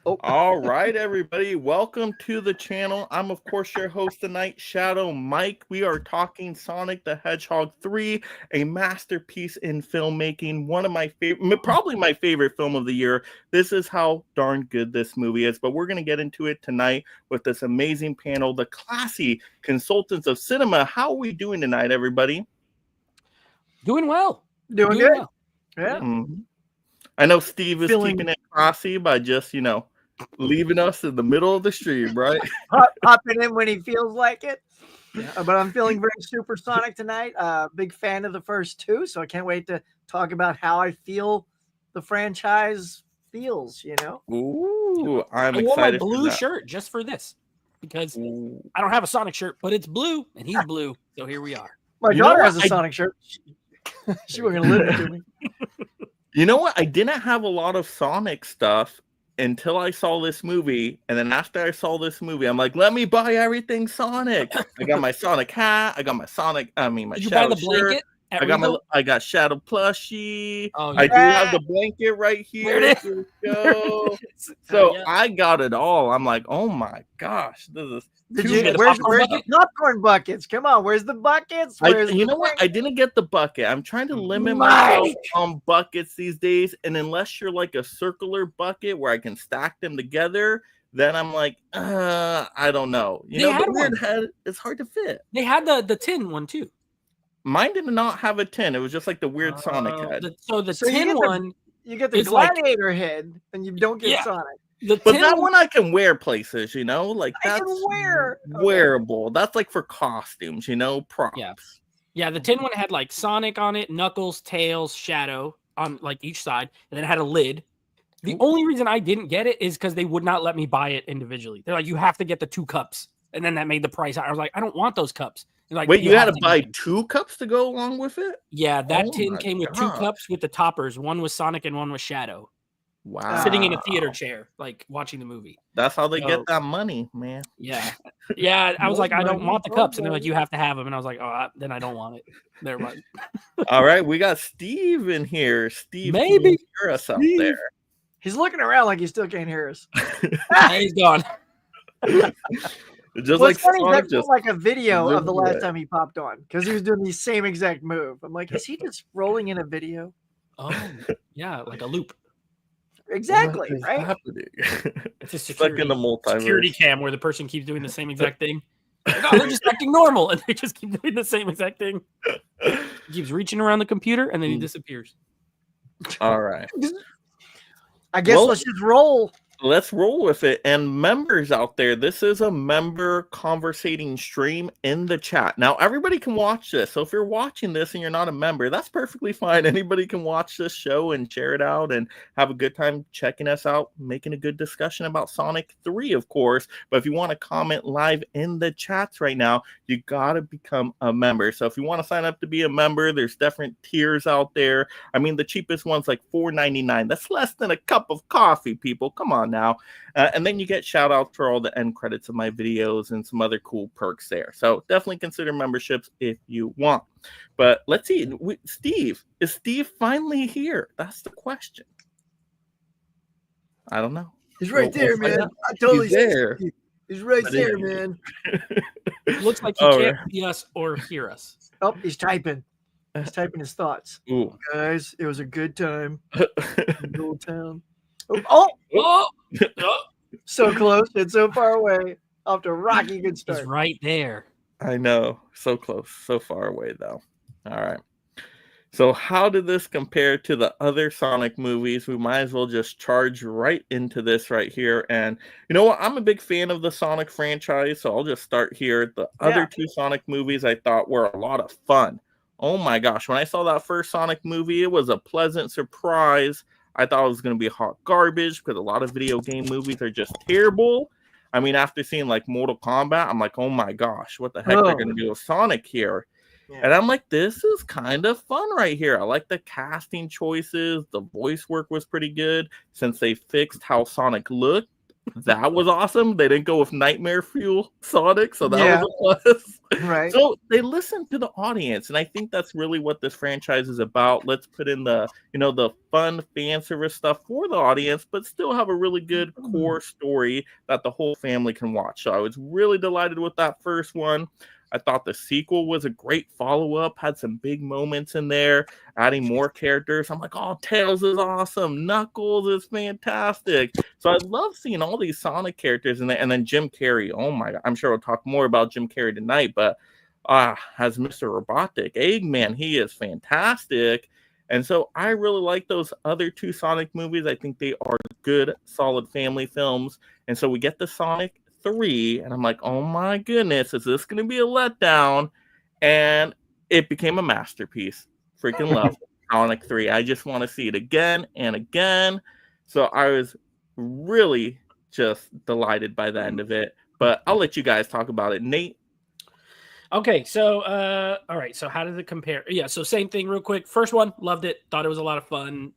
Oh, All right, everybody. Welcome to the channel. I'm, of course, your host tonight, Shadow Mike. We are talking Sonic the Hedgehog 3, a masterpiece in filmmaking. One of my favorite, probably my favorite film of the year. This is how darn good this movie is. But we're going to get into it tonight with this amazing panel, the classy consultants of cinema. How are we doing tonight, everybody? Doing well. doing Doing good. well. Yeah. Mhm. I know Steve is Feeling- keeping it classy by just, leaving us in the middle of the stream, right? Popping in when he feels like it. But I'm feeling very supersonic tonight. Big fan of the first two, so I can't wait to talk about how I feel the franchise feels, Ooh, I'm I wore my excited for blue that. shirt just for this because Ooh. I don't have a Sonic shirt, but it's blue and he's blue. So here we are. My You know daughter what? has a Sonic shirt. She wasn't going to live it to me. You know what? I didn't have a lot of Sonic stuff until I saw this movie. And then after I saw this movie, I'm like, let me buy everything Sonic. I got my Sonic hat. I got my my Did you buy Shadow the blanket? shirt. At I got Regal? I got Shadow plushie. Oh, I do yeah. have the blanket right here. There it is. Here we go. So yeah. I got it all. I'm like, oh my gosh, this is Did you you, get a where's popcorn the bucket? popcorn buckets? Come on, where's the buckets? Where's you the know what? I didn't get the bucket. I'm trying to limit Mike! myself on buckets these days. And unless you're like a circular bucket where I can stack them together, then I'm like, I don't know. They had the weird one. head, it's hard to fit. They had the tin one too. Mine did not have a tin. It was just like the weird Sonic head. The So you tin get the- one, You get the It's like- gladiator head, and you don't get Yeah. Sonic. the But tin that one I can wear places, like I that's can wear. Okay. wearable. That's like for costumes, props. Yeah. Yeah, the tin one had like Sonic on it, Knuckles, Tails, Shadow on like each side, and then it had a lid. The only reason I didn't get it is because they would not let me buy it individually. They're like, you have to get the 2 cups. And then that made the price. I was like, I don't want those cups. They're like, Wait, you had have to buy get them. 2 cups to go along with it? Yeah, that Oh tin my came with 2 gosh. cups with the toppers. One was Sonic and one was Shadow. Wow. Sitting in a theater chair, like watching the movie. That's how they So- get that money, man. Yeah. Yeah, I was like, I don't want the cups. And they're like, Okay. you have to have them. And I was like, then I don't want it. Never mind. All right, we got Steve in here. Steve, can Maybe. you hear us out Steve. there? He's looking around like he still can't hear us. Hey, he's gone. Just What's like funny is Sonic, that just felt like a video of the zipped away. last time he popped on because he was doing the same exact move. I'm like, is he just rolling in a video? Oh, yeah, like a loop. Exactly, What is right? happening? It's a Stuck in the security multiverse. cam where the person keeps doing the same exact thing. Like, oh, they're just acting normal, and they just keep doing the same exact thing. He keeps reaching around the computer, and then he disappears. All right, I guess Well- let's just roll. let's roll with it. And members out there, this is a member conversating stream in the chat. Now, everybody can watch this. So if you're watching this and you're not a member, that's perfectly fine. Anybody can watch this show and share it out and have a good time checking us out, making a good discussion about Sonic 3, of course. But if you want to comment live in the chats right now, you got to become a member. So if you want to sign up to be a member, there's different tiers out there. I mean, the cheapest one's like $4.99. That's less than a cup of coffee, people. Come on now. And then you get shout outs for all the end credits of my videos and some other cool perks there. So definitely consider memberships if you want. But let's see. Steve, is Steve finally here? That's the question. I don't know. He's right We'll there, find man. out. I totally He's there. He's right But there, he- man. Looks like he All can't right. see us or hear us. Oh, he's typing. He's typing his thoughts. Ooh. Guys, it was a good time in the old town. Oh, Oh, oh, so close and so far away. Off to a rocky good he's start. right there. I know. So close. So far away, though. All right. So how did this compare to the other Sonic movies? We might as well just charge right into this right here. And you know what? I'm a big fan of the Sonic franchise, so I'll just start here. The other 2 Sonic movies I thought were a lot of fun. Oh my gosh. When I saw that first Sonic movie, it was a pleasant surprise. I thought it was going to be hot garbage because a lot of video game movies are just terrible. I mean, after seeing like Mortal Kombat, I'm like, oh my gosh, what the heck they're going to do with Sonic here? Yeah. And I'm like, this is kind of fun right here. I like the casting choices. The voice work was pretty good since they fixed how Sonic looked. That was awesome. They didn't go with Nightmare Fuel Sonic, so that Yeah. was a plus. Right. So they listened to the audience, and I think that's really what this franchise is about. Let's put in the, the fun fan service stuff for the audience, but still have a really good core story that the whole family can watch. So I was really delighted with that first one. I thought the sequel was a great follow-up, had some big moments in there, adding more characters. I'm like, oh, Tails is awesome. Knuckles is fantastic. So I love seeing all these Sonic characters in there. And then Jim Carrey. Oh my God. I'm sure we'll talk more about Jim Carrey tonight, but as Mr. Robotic, Eggman, he is fantastic. And so I really like those other two Sonic movies. I think they are good, solid family films. And so we get the Sonic 3, and I'm like, oh my goodness, is this going to be a letdown? And it became a masterpiece. Freaking love Sonic 3. I just want to see it again and again. So I was really just delighted by the end of it. But I'll let you guys talk about it. Nate? Okay, so all right, so how did it compare? Yeah, so same thing real quick. First one, loved it, thought it was a lot of fun.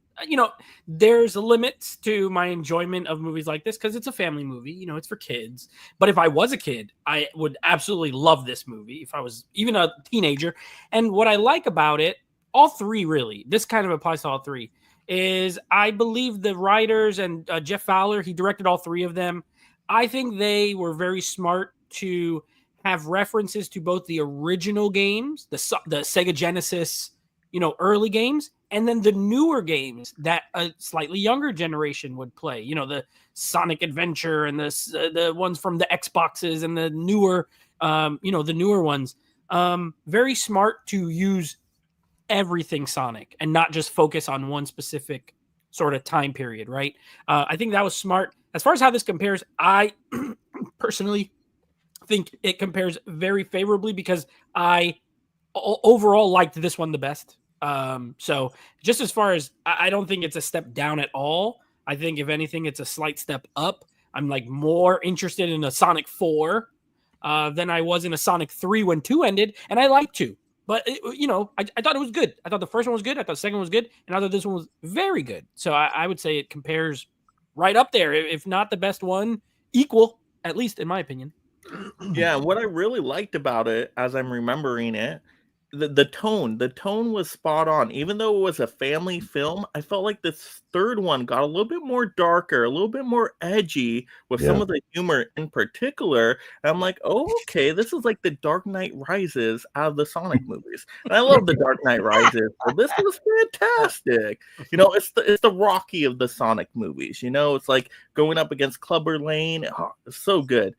There's limits to my enjoyment of movies like this because it's a family movie, it's for kids. But if I was a kid, I would absolutely love this movie if I was even a teenager. And what I like about it, all three really, this kind of applies to all three, is I believe the writers and Jeff Fowler, he directed all three of them. I think they were very smart to have references to both the original games, the Sega Genesis, early games, and then the newer games that a slightly younger generation would play. The Sonic Adventure and the ones from the Xboxes and the newer, the newer ones. Very smart to use everything Sonic and not just focus on one specific sort of time period, right? I think that was smart. As far as how this compares, I personally think it compares very favorably because I overall liked this one the best. So just as far as I don't think it's a step down at all. I think if anything, it's a slight step up. I'm like more interested in a Sonic 4 than I was in a Sonic 3 when 2 ended, and I like 2. But I thought it was good. I thought the first one was good. I thought the second one was good, and I thought this one was very good. So I would say it compares right up there, if not the best one, equal, at least in my opinion. Yeah, what I really liked about it, as I'm remembering it, the tone was spot on. Even though it was a family film, I felt like this third one got a little bit more darker, a little bit more edgy with some of the humor in particular. And I'm like, oh, okay, this is like the Dark Knight Rises out of the Sonic movies. And I love the Dark Knight Rises. So this was fantastic. It's the Rocky of the Sonic movies. It's like going up against Clubber Lane. Oh, it's so good.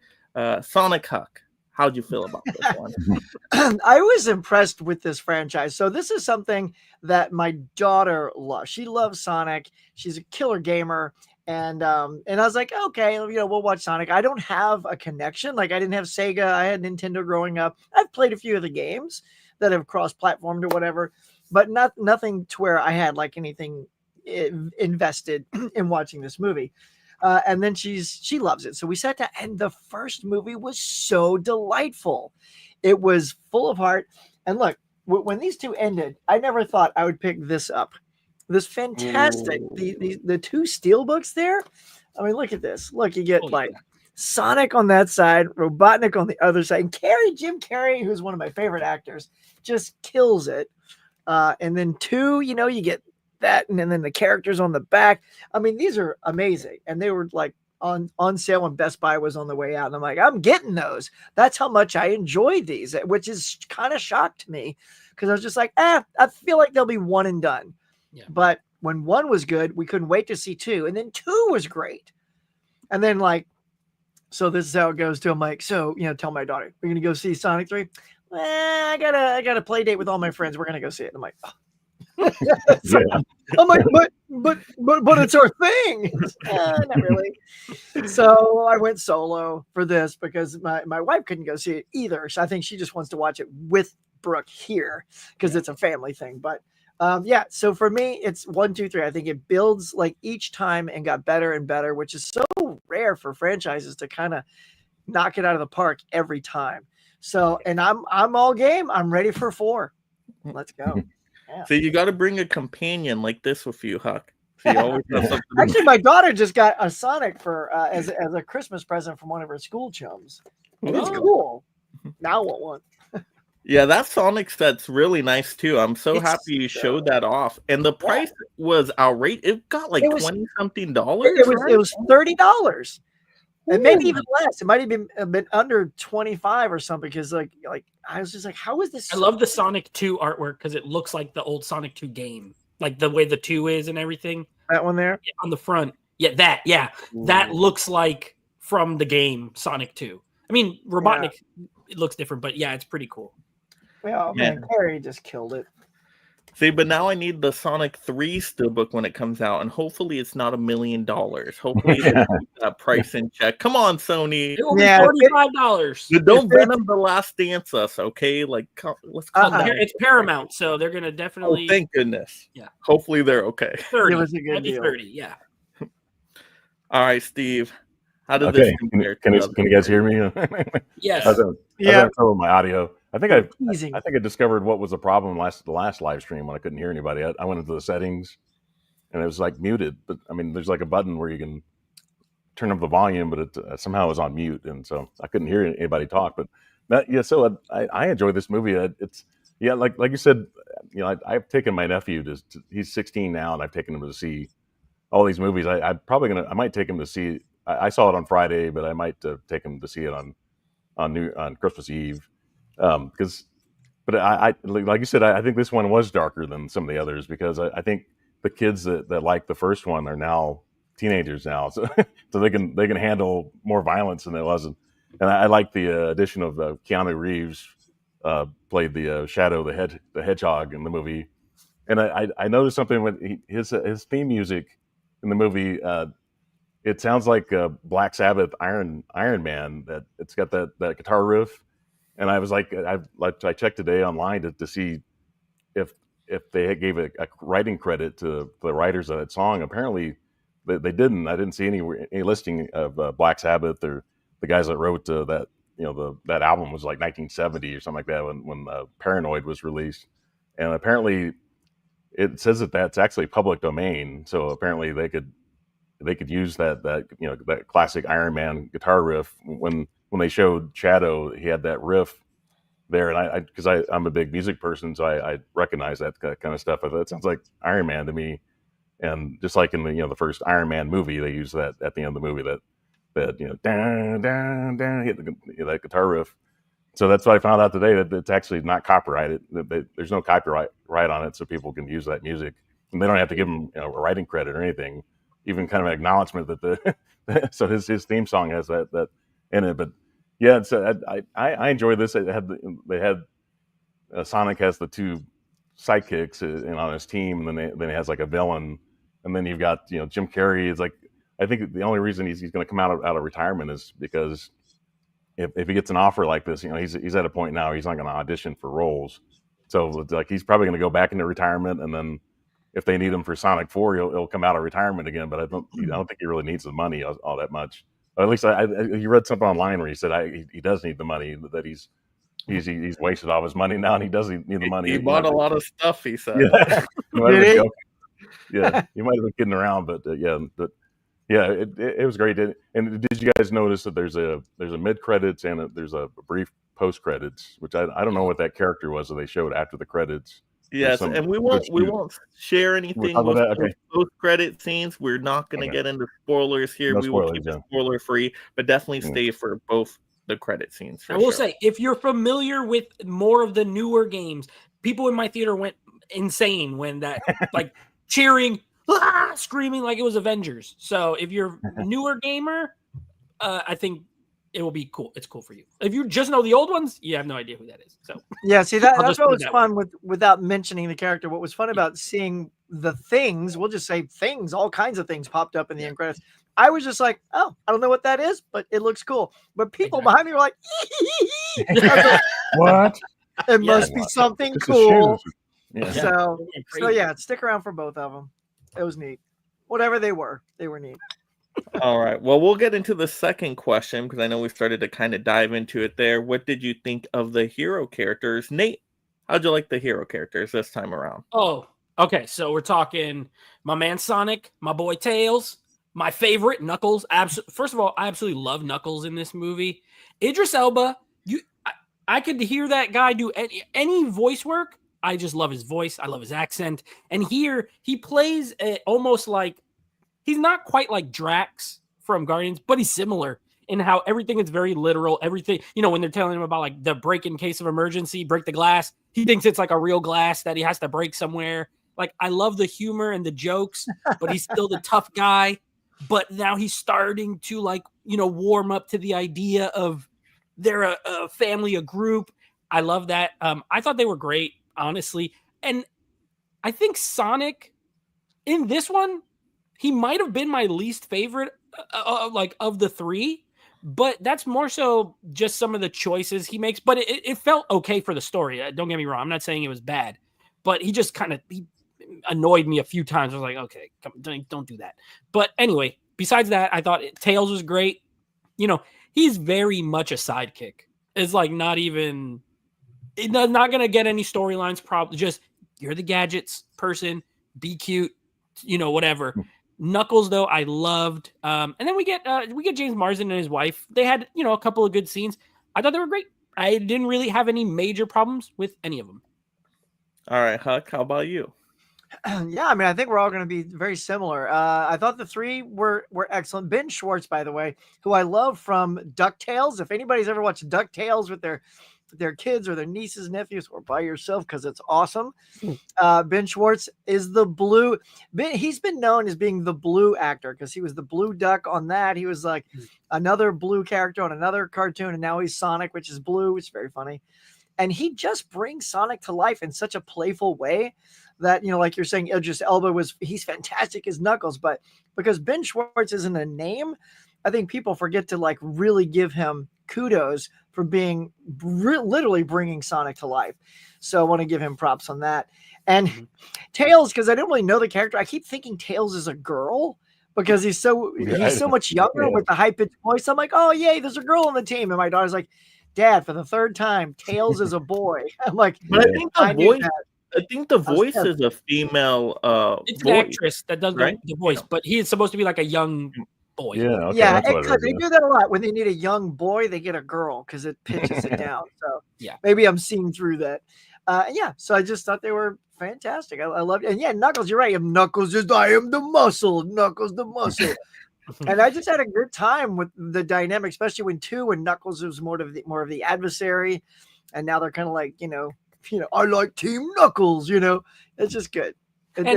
Sonic Huck, how'd you feel about this one? I was impressed with this franchise. So this is something that my daughter loves. She loves Sonic. She's a killer gamer. And I was like, okay, we'll watch Sonic. I don't have a connection. Like I didn't have Sega. I had Nintendo growing up. I've played a few of the games that have cross-platformed or whatever, but nothing to where I had like anything invested in watching this movie. And then she loves it. So we sat down, and the first movie was so delightful. It was full of heart. And look, when these two ended, I never thought I would pick this up. This fantastic, the two steel books there. I mean, look at this. Look, you get Sonic on that side, Robotnik on the other side, and Jim Carrey, who's one of my favorite actors, just kills it. And then 2, you get that, and then the characters on the back. I mean, these are amazing, and they were like on sale when Best Buy was on the way out, and I'm like, I'm getting those. That's how much I enjoy these, which is kind of shocked me because I was just like, I feel like they'll be one and done. Yeah. But when 1 was good, we couldn't wait to see 2, and then 2 was great. And then so this is how it goes to. I'm like, so tell my daughter, we're gonna go see Sonic 3. I got a play date with all my friends. We're gonna go see it. And I'm like, oh. I'm like, but it's our thing. Not really. So I went solo for this because my wife couldn't go see it either. So I think she just wants to watch it with Brooke here because it's a family thing. But so for me, it's 1, 2, 3. I think it builds like each time and got better and better, which is so rare for franchises to kind of knock it out of the park every time. So, and I'm all game. I'm ready for 4. Let's go. So you got to bring a companion like this with you, Huck. He always has something. Actually, my daughter just got a Sonic for as a Christmas present from one of her school chums, and it's cool. Now I want one. Yeah, that Sonic set's really nice too. I'm so It's happy you showed that off. And the price was outrageous. It got like It was- $20-something. It was $30, and maybe even less. It might have been a bit under 25 or something. Because like I was just like, how is this? I love the Sonic 2 artwork because it looks like the old Sonic 2 game, like the way the 2 is and everything. That one there on the front. That looks like from the game Sonic 2. I mean, Robotnik, it looks different, but yeah, it's pretty cool. Well, man, Carrie just killed it. See, but now I need the Sonic 3 steelbook when it comes out, and hopefully it's not $1 million. Hopefully they keep that price in check. Come on, Sony. It will be $45. Don't Venom the Last Dance us, okay? Like, let's call It's Paramount, so they're gonna definitely. Oh, thank goodness. Yeah. Hopefully they're okay. 30. It was a good deal. 30. Yeah. All right, Steve. How did this compare? Can you guys hear me? Yes. I was having trouble with my audio. I think I discovered what was the problem the last live stream when I couldn't hear anybody. I went into the settings and it was like muted, but I mean, there's like a button where you can turn up the volume, but it somehow was on mute, and so I couldn't hear anybody talk. But so I enjoy this movie. It's like you said, I've taken my nephew he's 16 now, and I've taken him to see all these movies. I might take him to see. I saw it on Friday, but I might take him to see it on Christmas Eve. But I like you said, I think this one was darker than some of the others because I think the kids that like the first one are now teenagers now, so they can handle more violence than it was. And I like the addition of Keanu Reeves played the Shadow the Hedgehog in the movie, and I noticed something with his theme music in the movie. It sounds like Black Sabbath Iron Man. That it's got that guitar riff. And I was like, I checked today online to see if they gave a writing credit to the writers of that song. Apparently, they didn't. I didn't see any listing of Black Sabbath or the guys that wrote that. That album was like 1970 or something like that when Paranoid was released. And apparently, it says that that's actually public domain. So apparently, they could use that classic Iron Man guitar riff when they showed Shadow. He had that riff there, and because I'm a big music person, so I recognize that kind of stuff. It sounds like Iron Man to me, and just like in the first Iron Man movie, they use that at the end of the movie that down down down hit that guitar riff. So that's what I found out today, that it's actually not copyrighted. There's no copyright on it, so people can use that music, and they don't have to give them a writing credit or anything. Even kind of an acknowledgement that so his theme song has that in it. But yeah, it's I enjoy this. They had Sonic has the two sidekicks on his team, and then he has like a villain, and then you've got Jim Carrey. It's like, I think the only reason he's going to come out of retirement is because if he gets an offer like this, he's at a point now he's not going to audition for roles. So like he's probably going to go back into retirement, and then if they need him for Sonic 4, he'll come out of retirement again. But I don't think he really needs the money all that much. Or at least you read something online where he said he does need the money, that he's wasted all his money now, and he doesn't need the money. He bought a lot of stuff, he said. Yeah, he might have been kidding around, but it was great. And did you guys notice that there's a mid credits and there's a brief post credits, which I don't know what that character was that they showed after the credits. Yes, and we won't share anything with post credit scenes. We're not going to get into spoilers here. We will keep it spoiler free, but definitely stay for both the credit scenes. I will say, if you're familiar with more of the newer games, people in my theater went insane when that like cheering, screaming like it was Avengers. So if you're a newer gamer, I think it will be cool. It's cool for you. If you just know the old ones, you have no idea who that is. So yeah, see that's what was fun without mentioning the character. What was fun about seeing the things, we'll just say things, all kinds of things popped up in the end credits. I was just like, oh, I don't know what that is, but it looks cool. But people behind me were like, what? It must be something cool. Yeah. So yeah, stick around for both of them. It was neat. Whatever they were neat. All right. Well, we'll get into the second question because I know we started to kind of dive into it there. What did you think of the hero characters? Nate, how'd you like the hero characters this time around? Oh, Okay, so we're talking my man Sonic, my boy Tails, my favorite Knuckles. First of all, I absolutely love Knuckles in this movie. Idris Elba, I could hear that guy do any voice work. I just love his voice. I love his accent. And here he plays almost like he's not quite like Drax from Guardians, but he's similar in how everything is very literal. Everything, when they're telling him about like the break in case of emergency, break the glass, he thinks it's like a real glass that he has to break somewhere. Like, I love the humor and the jokes, but he's still the tough guy. But now he's starting to like, warm up to the idea of they're a family, a group. I love that. I thought they were great, honestly. And I think Sonic in this one, he might have been my least favorite like of the three, but that's more so just some of the choices he makes. But it felt okay for the story. Don't get me wrong. I'm not saying it was bad, but he just kind of annoyed me a few times. I was like, okay, don't do that. But anyway, besides that, I thought Tails was great. He's very much a sidekick. It's like not going to get any storylines. Probably just you're the gadgets person, be cute, whatever. Knuckles, though, I loved. And then we get James Marsden and his wife. They had, a couple of good scenes. I thought they were great. I didn't really have any major problems with any of them. All right, Huck, how about you? Yeah, I mean, I think we're all going to be very similar. I thought the three were excellent. Ben Schwartz, by the way, who I love from DuckTales. If anybody's ever watched DuckTales with their kids or their nieces, nephews, or by yourself, because it's awesome. Ben Schwartz is the blue. He's been known as being the blue actor because he was the blue duck on that. He was like another blue character on another cartoon, and now he's Sonic, which is blue, which is very funny. And he just brings Sonic to life in such a playful way that, like you're saying, Idris Elba he's fantastic as Knuckles, but because Ben Schwartz isn't a name, I think people forget to like really give him kudos for being literally bringing Sonic to life. So I want to give him props on that. And Tails, because I don't really know the character, I keep thinking Tails is a girl because he's so much younger with the high-pitched voice. I'm like, oh, yay, there's a girl on the team. And my daughter's like, Dad, for the third time, Tails is a boy. I'm like, but I think the voice is a female it's an actress that does the voice, but he is supposed to be like a young boy. Yeah, okay, yeah, they do that a lot. When they need a young boy, they get a girl because it pitches it down. So yeah, maybe I'm seeing through that. So I just thought they were fantastic. I loved it. And yeah, Knuckles, you're right. Knuckles is I am the muscle. Knuckles the muscle. And I just had a good time with the dynamic, especially when Knuckles was more of the adversary, and now they're kind of like, I like Team Knuckles. It's just good. I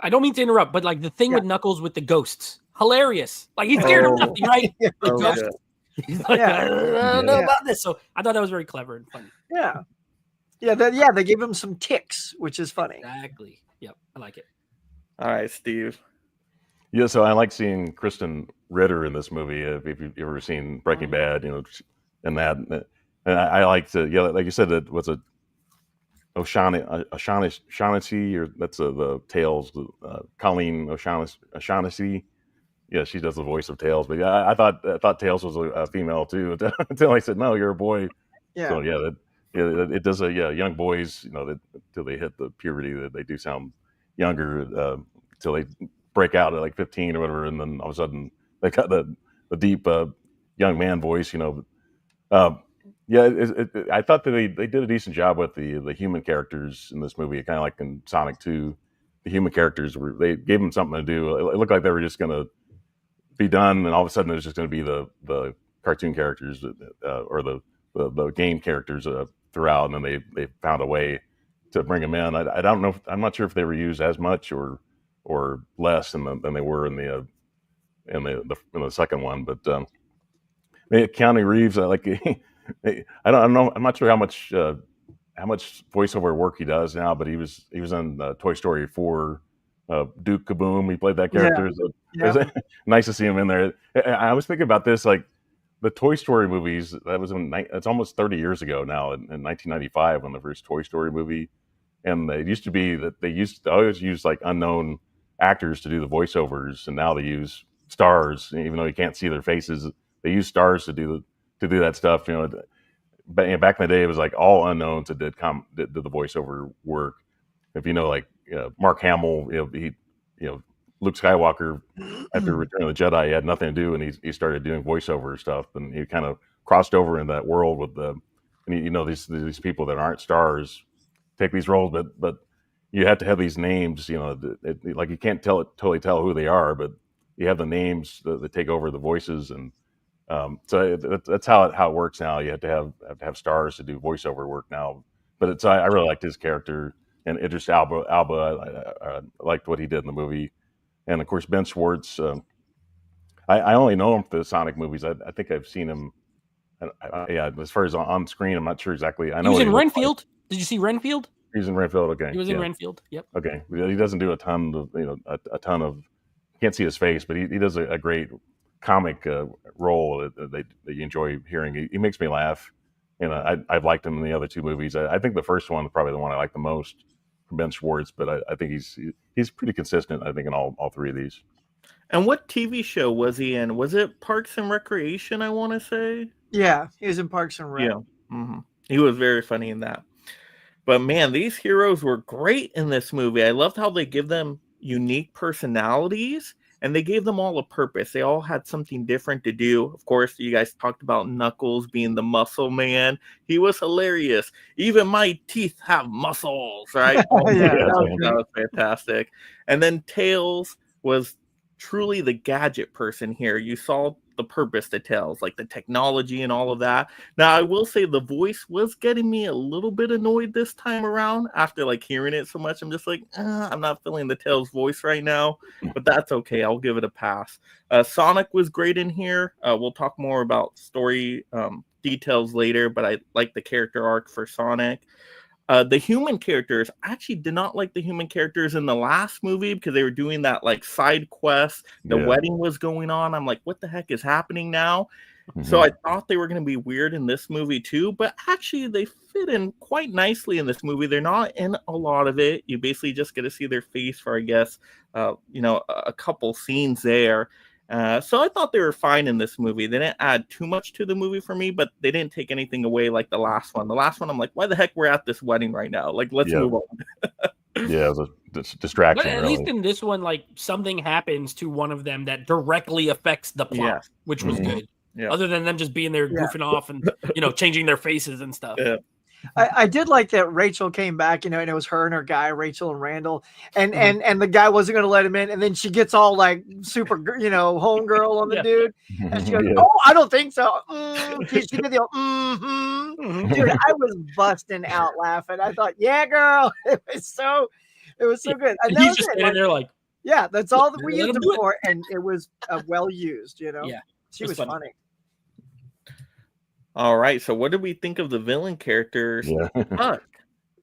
don't mean to interrupt, but like the thing with Knuckles with the ghosts, hilarious. Like he's scared of nothing, right? He's like, I don't know about this. So I thought that was very clever and funny. Yeah. They gave him some ticks, which is funny. Exactly. Yep, I like it. All right, Steve. Yeah, so I like seeing Kristen Ritter in this movie. If you've ever seen Breaking Bad, and that, and I like to, like you said, that was O'Shaughnessy, or that's the Tails, Colleen O'Shaughnessy. Yeah, she does the voice of Tails. But yeah, I thought Tails was a female too until I said, no, you're a boy. Yeah. So it does young boys, until they hit the puberty, that they do sound younger till they break out at like 15 or whatever, and then all of a sudden they got the deep young man voice. I thought that they did a decent job with the human characters in this movie. Kind of like in Sonic 2, the human characters they gave them something to do. It looked like they were just going to be done, and all of a sudden it was just going to be the cartoon characters or the game characters throughout, and then they found a way to bring them in. I don't know. I'm not sure if they were used as much or less than they were in the second one. But Keanu Reeves, I don't know. I'm not sure how much voiceover work he does now, but he was in Toy Story 4. Duke Kaboom, he played that character. Yeah. So it's nice to see him in there. I was thinking about this, like the Toy Story movies. That was it's almost 30 years ago now, in 1995, when the first Toy Story movie. And it used to be that they used to always use like unknown actors to do the voiceovers, and now they use stars, even though you can't see their faces. They use stars to do that stuff. But back in the day, it was like all unknowns that did the voiceover work. if you know, like Mark Hamill, Luke Skywalker after Return of the Jedi, he had nothing to do, and he started doing voiceover stuff, and he kind of crossed over in that world with these people that aren't stars take these roles, but you have to have these names, like you can't totally tell who they are, but you have the names that take over the voices, and so that's how it works now. You have to have stars to do voiceover work now. But I really liked his character, and Idris Elba. I liked what he did in the movie, and of course Ben Schwartz. I only know him for the Sonic movies. I think I've seen him. Yeah, as far as on screen, I'm not sure exactly. I know he was in Renfield. Like. Did you see Renfield? He was in Renfield. Okay, he was in Renfield. Yep. Okay, he doesn't do a ton of a ton of. You can't see his face, but he does a great comic role that you enjoy hearing. He makes me laugh, and I've liked him in the other two movies. I think the first one is probably the one I like the most from Ben Schwartz, but I think he's pretty consistent. I think in all three of these. And what TV show was he in? Was it Parks and Recreation? I want to say. Yeah, he was in Parks and Rec. Yeah, he was very funny in that. But man, these heroes were great in this movie. I loved how they give them unique personalities. And they gave them all a purpose. They all had something different to do. Of course, you guys talked about Knuckles being the muscle man. He was hilarious. Even my teeth have muscles, right? That was fantastic. And then Tails was truly the gadget person here. You saw the purpose to Tails, like the technology and all of that. Now, I will say the voice was getting me a little bit annoyed this time around after like hearing it so much. I'm just like, I'm not feeling the Tails voice right now, but that's okay. I'll give it a pass. Sonic was great in here. We'll talk more about story details later, but I like the character arc for Sonic. The human characters, I actually did not like the human characters in the last movie because they were doing that like side quest. The wedding was going on. I'm like, what the heck is happening now? Mm-hmm. So I thought they were going to be weird in this movie too, but actually they fit in quite nicely in this movie. They're not in a lot of it. You basically just get to see their face for, I guess, a couple scenes there. So I thought they were fine in this movie. They didn't add too much to the movie for me, but they didn't take anything away like the last one. The last one, I'm like, why the heck we're at this wedding right now? Like, let's move on. Yeah, it was a distraction. But at least in this one, like something happens to one of them that directly affects the plot, which was good. Yeah. Other than them just being there goofing off and changing their faces and stuff. Yeah. I did like that Rachel came back, and it was her and her guy, Rachel and Randall, and the guy wasn't going to let him in, and then she gets all like super, homegirl on the dude, and she goes, "Oh, I don't think so." She did the dude. I was busting out laughing. I thought, "Yeah, girl, it was so good." And he's just standing there like, "Yeah, that's all that we used him for," and it was well used. Yeah, she was funny. All right, so what did we think of the villain characters? Yeah.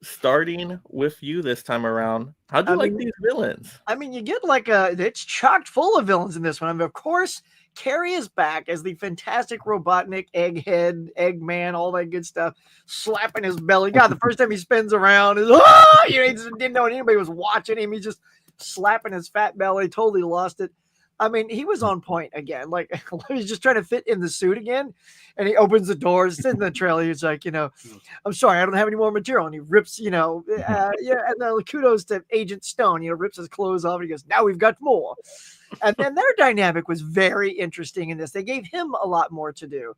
Starting with you this time around, how'd you like these villains? I mean, you get it's chocked full of villains in this one. I mean, of course, Carrie is back as the fantastic Robotnik, Egghead, Eggman, all that good stuff, slapping his belly. God, the first time he spins around, he just didn't know anybody was watching him. He's just slapping his fat belly, totally lost it. I mean, he was on point again. Like, he's just trying to fit in the suit again. And he opens the doors, it's in the trailer. He's like, I'm sorry, I don't have any more material. And he rips, and then kudos to Agent Stone, rips his clothes off. And he goes, now we've got more. And then their dynamic was very interesting in this. They gave him a lot more to do.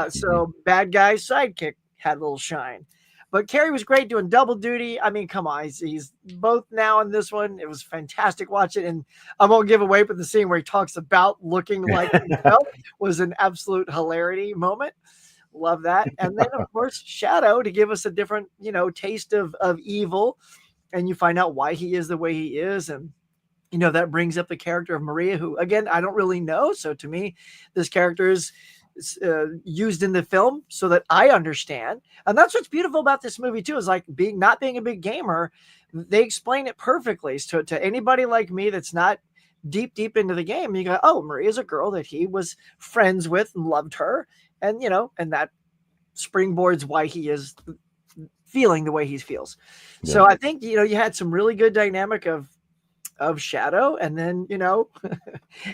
So bad guy's sidekick had a little shine. But Carrie was great doing double duty. I mean, come on. He's both now in this one. It was fantastic watching. And I won't give away, but the scene where he talks about looking like himself was an absolute hilarity moment. Love that. And then, of course, Shadow to give us a different, taste of evil. And you find out why he is the way he is. And, that brings up the character of Maria, who, again, I don't really know. So to me, this character is used in the film so that I understand. And that's what's beautiful about this movie too, is like not being a big gamer, they explain it perfectly. So to anybody like me that's not deep into the game, you go, oh, Maria's a girl that he was friends with and loved her. And, and that springboards why he is feeling the way he feels. Yeah. So I think, you had some really good dynamic of Shadow, and then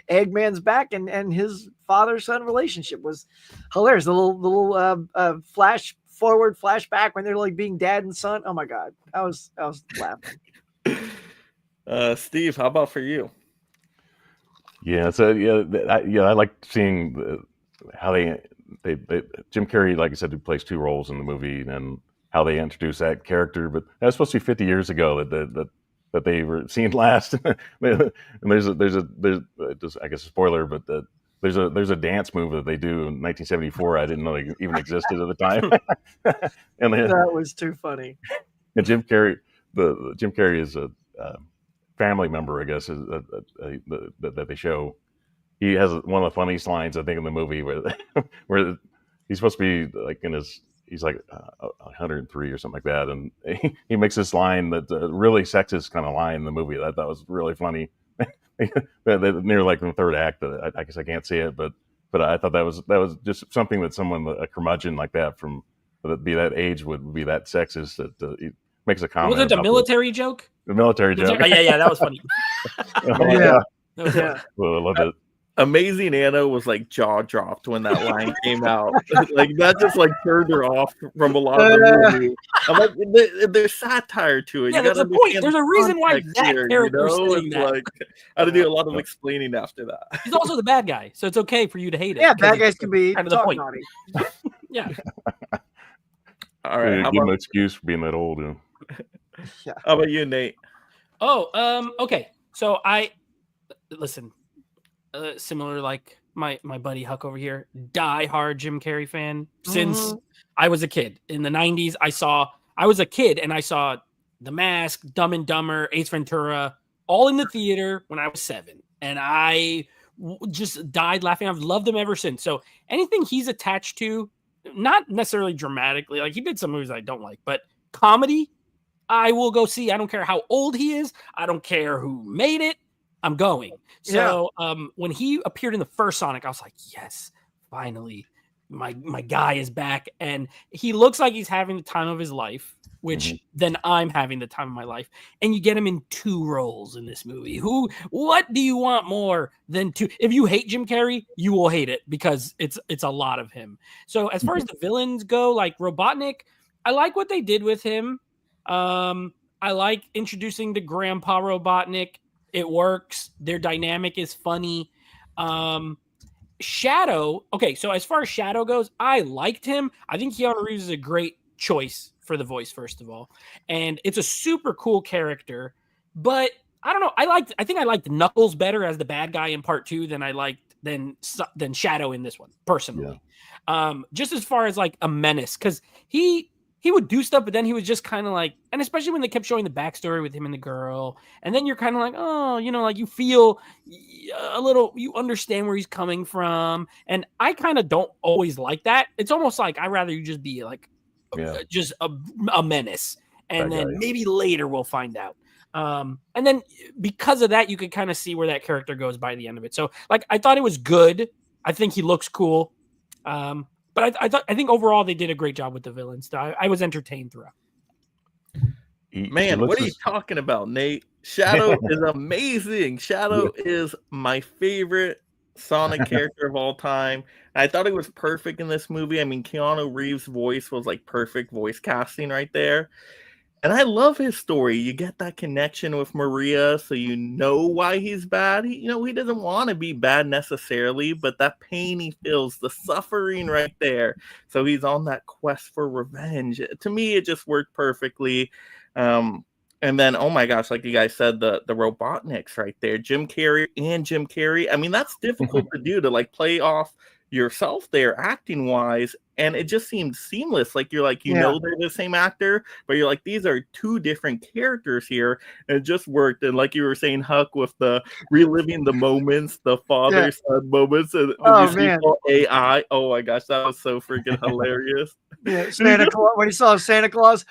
Eggman's back, and his father-son relationship was hilarious. The little forward flashback when they're like being dad and son. Oh my god, I was laughing. Steve, how about for you? Yeah, so I like seeing how they Jim Carrey, like I said, who plays two roles in the movie, and how they introduce that character. But that was supposed to be 50 years ago that they were seen last. And there's just, I guess, a spoiler, but there's a dance move that they do in 1974. I didn't know they even existed at the time. And that was too funny. And Jim Carrey is a family member, I guess, that they show. He has one of the funniest lines, I think, in the movie where he's supposed to be like he's like 103 or something like that, and he makes this line that's a really sexist kind of line in the movie. That was really funny. Near like in the third act, I guess I can't see it, but I thought that was just something that someone, a curmudgeon like that from that age would be that sexist, that he makes a comment. Was it the military joke? The military joke. Yeah, that was funny. Yeah. Well, I love it. Amazing Anna was like jaw dropped when that line came out. Like that just like turned her off from a lot of the movie. I'm like, there's satire to it. Yeah, there's a point. There's a reason why that character is saying that. Like, I had to do a lot of explaining after that. He's also the bad guy, so it's okay for you to hate it. Yeah, bad guys can be kind of the point. naughty. Yeah. All right. Give him an excuse for being that old. Yeah. How about you, Nate? Oh, okay. So listen. Similar like my buddy Huck over here, die-hard Jim Carrey fan since I was a kid. In the 90s, I was a kid and I saw The Mask, Dumb and Dumber, Ace Ventura, all in the theater when I was 7. And I just died laughing. I've loved him ever since. So anything he's attached to, not necessarily dramatically, like he did some movies I don't like, but comedy, I will go see. I don't care how old he is. I don't care who made it. I'm going. So when he appeared in the first Sonic, I was like, yes, finally, my guy is back. And he looks like he's having the time of his life, which then I'm having the time of my life. And you get him in 2 roles in this movie. What do you want more than 2? If you hate Jim Carrey, you will hate it because it's a lot of him. So as far as the villains go, like Robotnik, I like what they did with him. I like introducing the Grandpa Robotnik. It works. Their dynamic is funny. Shadow. Okay, so as far as Shadow goes, I liked him. I think Keanu Reeves is a great choice for the voice, first of all. And it's a super cool character. But I don't know. I think I liked Knuckles better as the bad guy in part 2 than I liked than Shadow in this one, personally. Yeah. Just as far as like a menace, because he would do stuff, but then he was just kind of like, and especially when they kept showing the backstory with him and the girl, and then you're kind of like, oh, like you feel a little, you understand where he's coming from. And I kind of don't always like that. It's almost like I'd rather you just be like, just a menace. And then maybe later we'll find out. And then because of that, you could kind of see where that character goes by the end of it. So like, I thought it was good. I think he looks cool. But I think overall they did a great job with the villains. I was entertained throughout. Man, what are you talking about, Nate? Shadow is amazing. Shadow is my favorite Sonic character of all time. I thought it was perfect in this movie. I mean, Keanu Reeves' voice was like perfect voice casting right there. And I love his story. You get that connection with Maria, so you know why he's bad. He doesn't want to be bad necessarily, but that pain he feels, the suffering right there. So he's on that quest for revenge. To me, it just worked perfectly. And then, oh my gosh, like you guys said, the Robotniks right there, Jim Carrey. I mean, that's difficult to do, to like play off yourself there acting wise, and it just seemed seamless. Like you're like, know they're the same actor, but you're like, these are 2 different characters here, and it just worked. And like you were saying, Huck, with the reliving the moments, the father-son moments, and AI, oh my gosh, that was so freaking hilarious. Santa Claus, when he saw Santa Claus,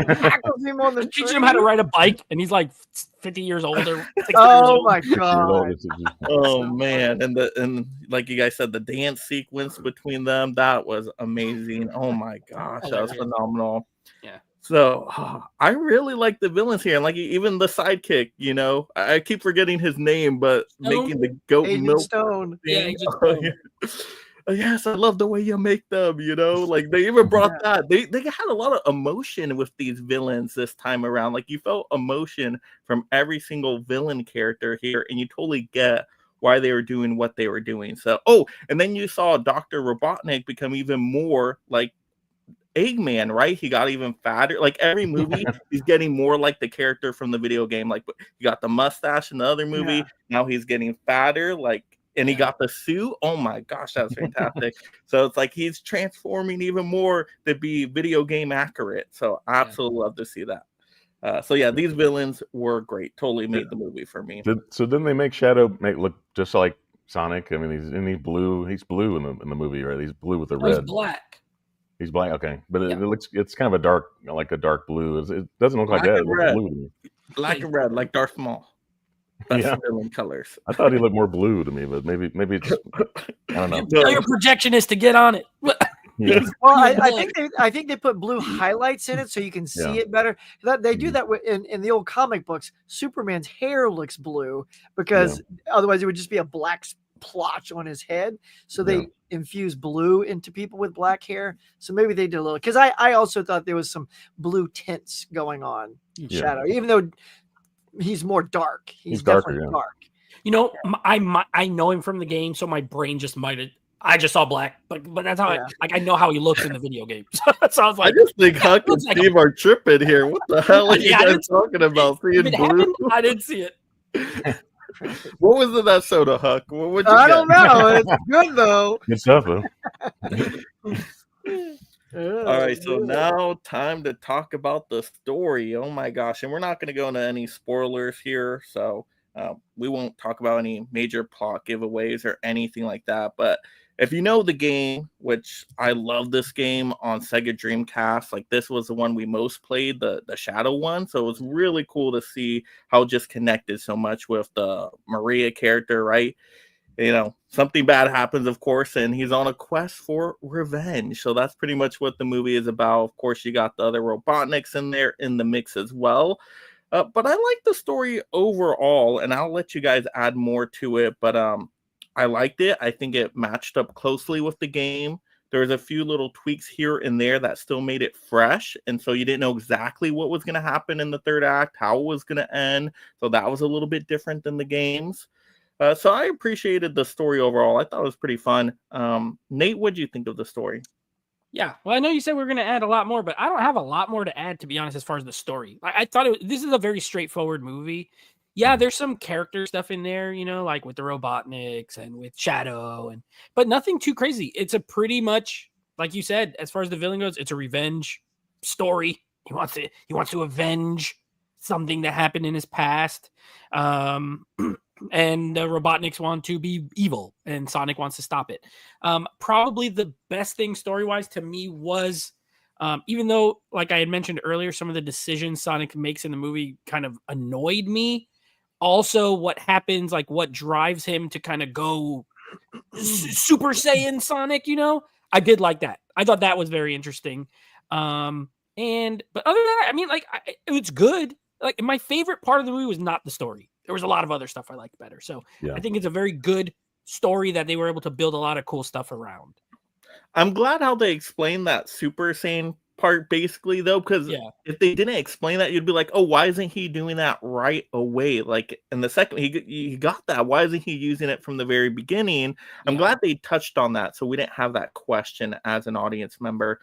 tackles him on the tree. Teaching him how to ride a bike, and he's like 50 years older. Oh my god! Oh man, and like you guys said, the dance sequence between them, that was amazing. Oh my gosh, that was phenomenal. Yeah. So I really like the villains here, and like even the sidekick. I keep forgetting his name, but making the goat Agent milk. Stone. Yeah, Agent Stone. yes, I love the way you make them, you know, like they even brought that. They had a lot of emotion with these villains this time around. Like you felt emotion from every single villain character here, and you totally get why they were doing what they were doing. So, and then you saw Dr. Robotnik become even more like Eggman, right? He got even fatter. Like every movie, he's getting more like the character from the video game. Like he got the mustache in the other movie. Now he's getting fatter. Like, and he got the suit. Oh my gosh, that was fantastic. So it's like he's transforming even more to be video game accurate. So I absolutely love to see that. So yeah, these villains were great. Totally made the movie for me. So then they make Shadow look just like Sonic. I mean, he's blue. He's blue in the movie, right? He's blue with the red. He's black. He's black, okay, but it's kind of a dark blue. It doesn't look like that. It looks blue to me. Black and red, like Darth Maul. That's the villain colors. I thought he looked more blue to me, but maybe it's I don't know. Tell your projectionist to get on it. Well, I think they put blue highlights in it so you can see it better. They do that in the old comic books. Superman's hair looks blue because otherwise it would just be a black splotch on his head. So they infuse blue into people with black hair. So maybe they did a little, because I also thought there was some blue tints going on in Shadow, even though he's more dark. He's darker, dark. You know, I know him from the game, so my brain just I just saw black, but that's how I know how he looks in the video game. So I was like, I just think Huck and Steve are tripping here. What the hell are you guys talking about? Seeing blue? Happened, I didn't see it. What was in that soda, Huck? I don't know. It's good though. Good stuff though. All right, so now time to talk about the story. Oh my gosh, and we're not going to go into any spoilers here, so we won't talk about any major plot giveaways or anything like that. But if you know the game, which I love this game on Sega Dreamcast, like this was the one we most played, the Shadow one. So it was really cool to see how it just connected so much with the Maria character, right? You know, something bad happens, of course, and he's on a quest for revenge. So that's pretty much what the movie is about. Of course, you got the other Robotniks in there in the mix as well. But I like the story overall, and I'll let you guys add more to it. But I liked it. I think it matched up closely with the game. There was a few little tweaks here and there that still made it fresh. And so you didn't know exactly what was going to happen in the third act, how it was going to end. So that was a little bit different than the games. So I appreciated the story overall. I thought it was pretty fun. Nate, what did you think of the story? Yeah, well, I know you said we're going to add a lot more, but I don't have a lot more to add, to be honest, as far as the story. I thought this is a very straightforward movie. Yeah, there's some character stuff in there, you know, like with the Robotniks and with Shadow, but nothing too crazy. It's a pretty much, like you said, as far as the villain goes, it's a revenge story. He wants to avenge something that happened in his past. And the Robotniks want to be evil, and Sonic wants to stop it. Probably the best thing story-wise to me was, even though, like I had mentioned earlier, some of the decisions Sonic makes in the movie kind of annoyed me. Also, what happens, like what drives him to kind of go Super Saiyan Sonic, you know? I did like that. I thought that was very interesting. But other than that, I mean, like, it was good. Like, my favorite part of the movie was not the story. There was a lot of other stuff I liked better. So I think it's a very good story that they were able to build a lot of cool stuff around. I'm glad how they explained that Super Saiyan part, basically, though, because if they didn't explain that, you'd be like, oh, why isn't he doing that right away? Like, in the second, he got that. Why isn't he using it from the very beginning? I'm glad they touched on that, so we didn't have that question as an audience member.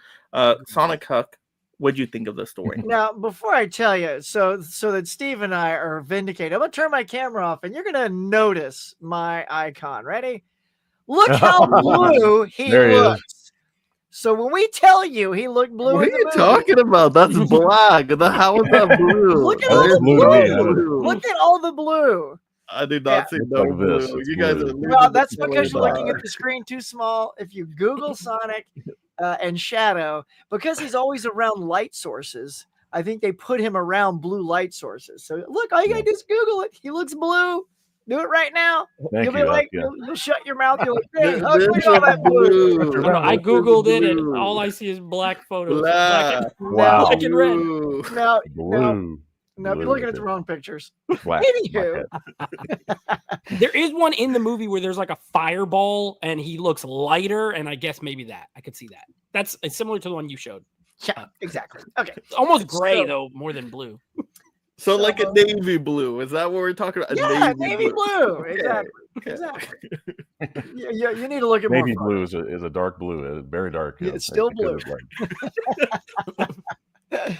Sonic Huck, what'd you think of the story? Now, before I tell you, so that Steve and I are vindicated, I'm going to turn my camera off, and you're going to notice my icon. Ready? Look how blue he looks. So when we tell you he looked blue, what are you talking about? That's black. How is that blue? Look at all the blue. Look at all the blue. I did not see no blue. You guys are well, that's because you're looking at the screen too small. If you Google Sonic and Shadow, because he's always around light sources, I think they put him around blue light sources. So look, all you gotta do is Google it. He looks blue. Do it right now. Thank you'll be you, like, yeah. you'll shut your mouth. You're like, hey, look at all that blue. I Googled it, and all I see is black photos. Wow. Black and red. Now, blue. No, you're looking at the wrong pictures. Anywho. There is one in the movie where there's like a fireball and he looks lighter, and I guess maybe that. I could see that. It's similar to the one you showed. Yeah, exactly. Okay. It's almost gray, though, more than blue. So like a navy blue. Is that what we're talking about? Yeah, navy blue. Exactly. Okay. Exactly. You need to look at navy more blue is a dark blue, very dark. It's still blue. Like...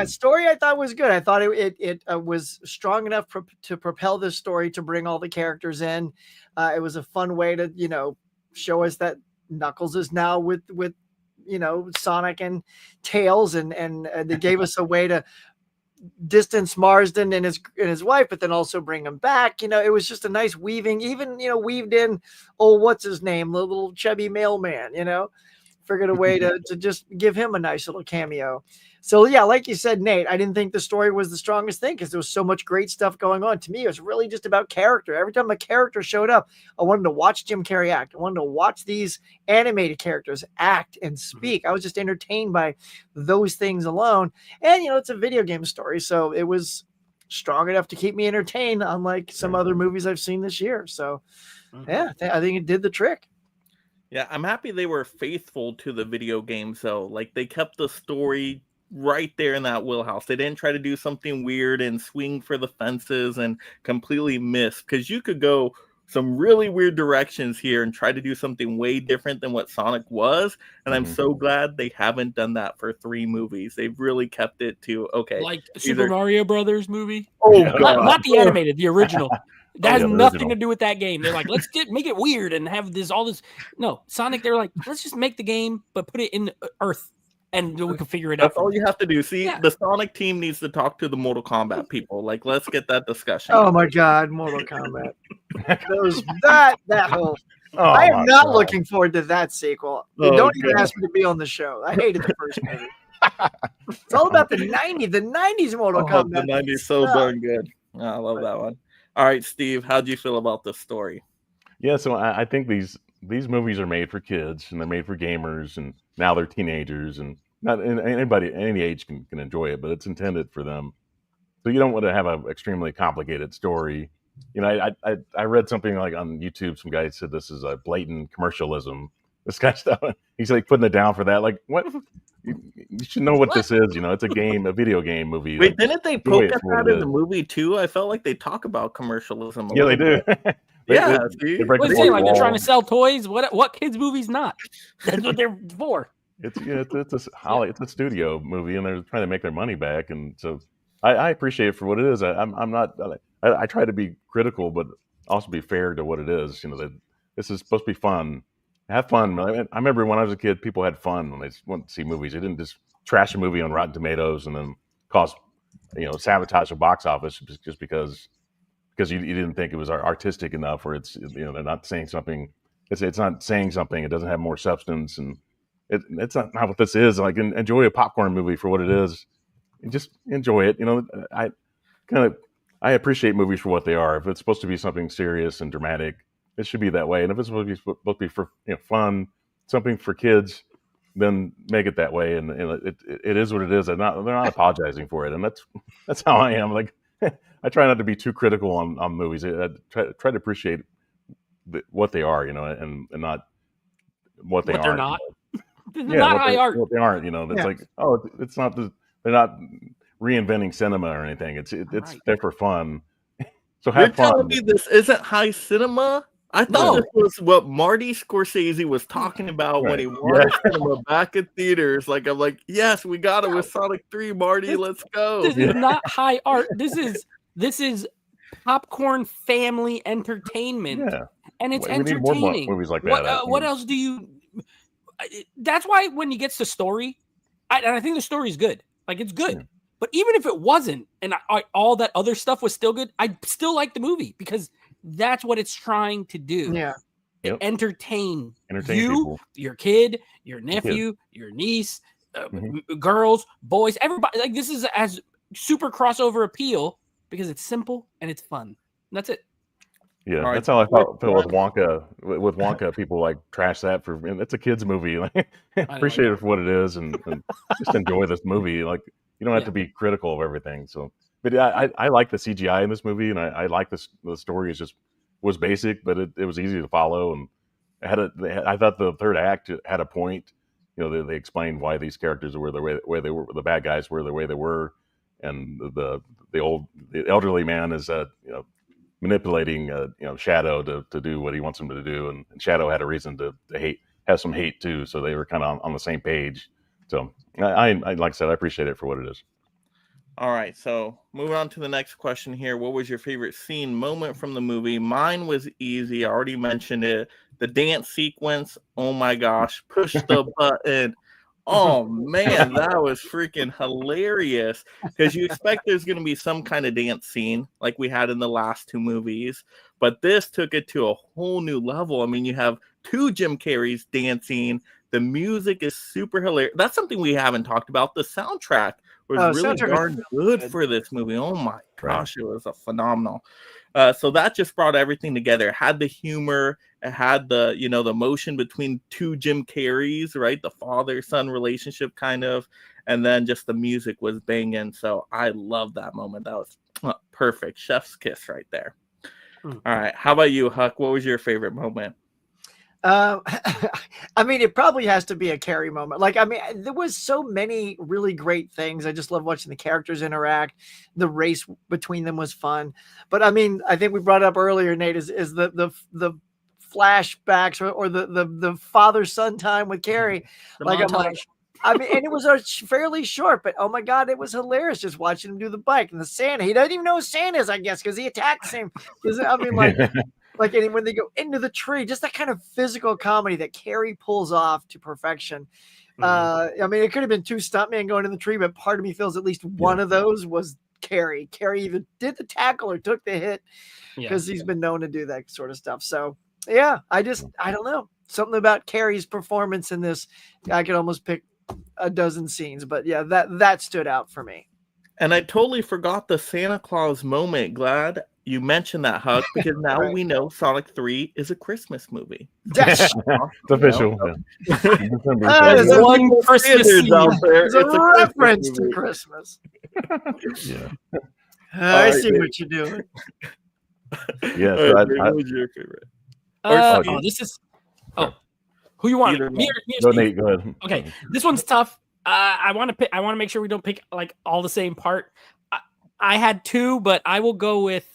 story I thought was good. I thought it was strong enough to propel this story, to bring all the characters in. It was a fun way to show us that Knuckles is now with Sonic and Tails, and they gave us a way to distance Marsden and his wife, but then also bring him back. It was just a nice weaving, even weaved in what's his name, the little chubby mailman, figured a way to just give him a nice little cameo. So yeah, like you said, Nate, I didn't think the story was the strongest thing because there was so much great stuff going on. To me, it was really just about character. Every time a character showed up, I wanted to watch Jim Carrey act. I wanted to watch these animated characters act and speak. I was just entertained by those things alone. And it's a video game story, so it was strong enough to keep me entertained, unlike some other movies I've seen this year. So yeah, I think it did the trick. Yeah, I'm happy they were faithful to the video games, though. Like, they kept the story right there in that wheelhouse. They didn't try to do something weird and swing for the fences and completely miss. Because you could go some really weird directions here and try to do something way different than what Sonic was. And I'm so glad they haven't done that for 3 movies. They've really kept it to, okay. Like Super Mario Brothers movie? Oh, God. Not the animated, the original. That has nothing original. to do with that game. They're like, let's make it weird and have all this. No, Sonic, they're like, let's just make the game, but put it in Earth, and we can figure it out. That's all you have to do. See, the Sonic team needs to talk to the Mortal Kombat people. Like, let's get that discussion. Oh my God, Mortal Kombat. that whole. I am not looking forward to that sequel. Don't even ask me to be on the show. I hated the first movie. It's all about the 90s. The 90s Mortal Kombat. The 90s so darn good. Oh, I love that one. All right, Steve, how do you feel about this story? Yeah, so I think these movies are made for kids, and they're made for gamers, and now they're teenagers, and not anybody any age can enjoy it, but it's intended for them. So you don't want to have an extremely complicated story. I read something like on YouTube, some guy said this is a blatant commercialism. This kind of stuff. He's like putting it down for that. Like, what? You should know what this is. It's a game, a video game movie. Wait, didn't they poke at that in the movie too? I felt like they talk about commercialism. Yeah, they do. Yeah, what is it like? They're trying to sell toys. What kids' movies not? That's what they're for. It's a studio movie, and they're trying to make their money back. And so I appreciate it for what it is. I'm not. I try to be critical, but also be fair to what it is. That this is supposed to be fun. Have fun. I remember when I was a kid, people had fun when they went to see movies. They didn't just trash a movie on Rotten Tomatoes and then sabotage a box office just because you didn't think it was artistic enough, or it's they're not saying something. It's not saying something. It doesn't have more substance, and it's not what this is. Like, enjoy a popcorn movie for what it is, and just enjoy it. I appreciate movies for what they are. If it's supposed to be something serious and dramatic, it should be that way. And if it's supposed to be for fun, something for kids, then make it that way. And it is what it is. They're not apologizing for it. And that's how I am. Like, I try not to be too critical on movies. I try to appreciate what they are, and not what they aren't. They're not. They're not high art. What they aren't, It's like, it's not. They're not reinventing cinema or anything. It's there for fun. So have fun. You're telling me this isn't high cinema? I thought this was what Marty Scorsese was talking about when he wanted cinema back in theaters. Like, I'm like, yes, we got it with Sonic 3, Marty. Let's go. This is not high art. This is popcorn family entertainment. Yeah. And it's entertaining. We need more movies like that. What else do you... That's why when he gets to story, I think the story is good. Like, it's good. Yeah. But even if it wasn't, and all that other stuff was still good, I still like the movie because that's what it's trying to do. Yeah. Entertain you, people. Your kid, your nephew, your niece, girls, boys, everybody. Like, this is as super crossover appeal because it's simple and it's fun. That's it. Yeah, that's how I felt with Wonka. With Wonka, people like trash that it's a kids movie. Like, appreciate it for what it is, and just enjoy this movie. Like, You don't have to be critical of everything. So, but I like the CGI in this movie, and I like this. The story was basic, but it was easy to follow, and I thought the third act had a point. You know, they explained why these characters were the way they were, the bad guys were the way they were, and the elderly man is manipulating Shadow to do what he wants him to do, and Shadow had a reason to have some hate too, so they were kind of on the same page. So I like I said, I appreciate it for what it is. All right, so moving on to the next question here. What was your favorite scene, moment from the movie? Mine was easy. I already mentioned it. The dance sequence. Oh my gosh. Push the button. Oh man, that was freaking hilarious. Because you expect there's going to be some kind of dance scene like we had in the last two movies. But this took it to a whole new level. I mean, you have two Jim Carreys dancing. The music is super hilarious. That's something we haven't talked about. The soundtrack was really darn good for this movie. Oh my gosh, it was a phenomenal. So that just brought everything together. It had the humor, it had the the motion between two Jim Carreys, right? The father-son relationship kind of, and then just the music was banging. So I love that moment. That was perfect. Chef's kiss right there. All right. How about you, Huck? What was your favorite moment? I mean, it probably has to be a Carrie moment. Like, I mean, there was so many really great things. I just love watching the characters interact. The race between them was fun. But I mean, I think we brought up earlier, Nate, is the flashbacks or the father-son time with Carrie. I'm like, I mean, and it was fairly short, but oh my God, it was hilarious just watching him do the bike and the Santa. He doesn't even know who Santa is, I guess, because he attacks him. I mean, and when they go into the tree, just that kind of physical comedy that Carrie pulls off to perfection. I mean, it could have been two stuntmen going in the tree, but part of me feels at least one of those was Carrie. Carrie either did the tackle or took the hit because he's been known to do that sort of stuff. So, yeah, I don't know. Something about Carrie's performance in this, I could almost pick a dozen scenes, but yeah, that stood out for me. And I totally forgot the Santa Claus moment. Glad you mentioned that, Huck, because now we know Sonic 3 is a Christmas movie. It's official. There's one Christmas scene out there. It's a reference to Christmas. I see what you're doing. Yeah. So what was your favorite? This is who you want? Me or Nate, go ahead. Okay, this one's tough. I want to make sure we don't pick like all the same part. I had two, but I will go with.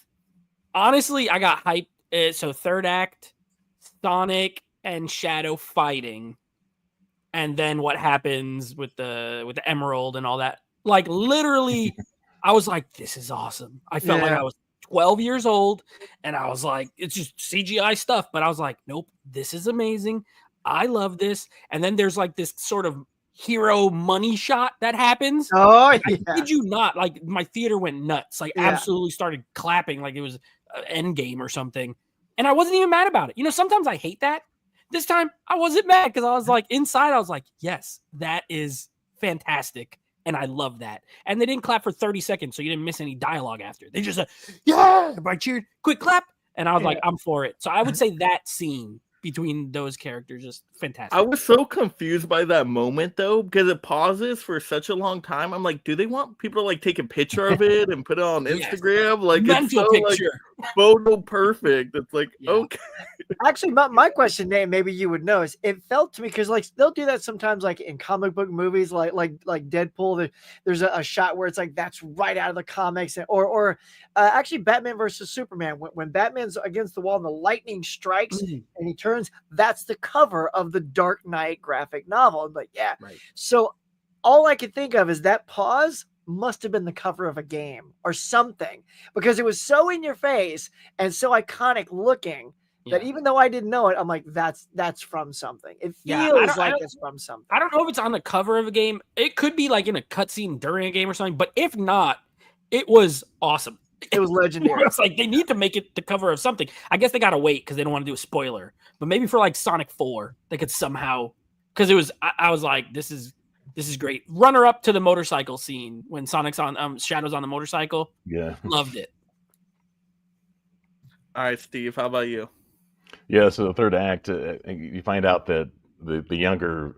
Honestly, I got hyped. So third act, Sonic and Shadow fighting, and then what happens with the Emerald and all that. Like literally, I was like, "This is awesome." I felt like I was 12 years old, and I was like, "It's just CGI stuff," but I was like, "Nope, this is amazing. I love this." And then there's like this sort of hero money shot that happens. Oh, yeah. I kid you not, like my theater went nuts. Like absolutely started clapping like it was Endgame or something. And I wasn't even mad about it. Sometimes I hate that. This time I wasn't mad because I was like inside, I was like, yes, that is fantastic. And I love that. And they didn't clap for 30 seconds, so you didn't miss any dialogue after. They just I cheered, quick clap. And I was like, I'm for it. So I would say that scene between those characters just fantastic. I was so confused by that moment though, because it pauses for such a long time. I'm like, do they want people to like take a picture of it and put it on Instagram? Like mental it's so, picture, like, photo perfect. It's like okay. Actually, my question, Nate, maybe you would know, is it felt to me because like they'll do that sometimes, like in comic book movies, like Deadpool. There's a shot where it's like that's right out of the comics, or actually Batman versus Superman when Batman's against the wall and the lightning strikes and he turns. That's the cover of the Dark Knight graphic novel. But so all I could think of is that pause must have been the cover of a game or something because it was so in your face and so iconic looking. That even though I didn't know it, I'm like, that's from something. It feels like it's from something. I don't know if it's on the cover of a game. It could be like in a cutscene during a game or something. But if not, it was awesome. It was legendary. It's like they need to make it the cover of something. I guess they got to wait because they don't want to do a spoiler. But maybe for like Sonic 4, they could somehow because it was. I was like, this is great. Runner up to the motorcycle scene when Sonic's on Shadow's on the motorcycle. Yeah, loved it. All right, Steve, how about you? Yeah, so the third act, you find out that the younger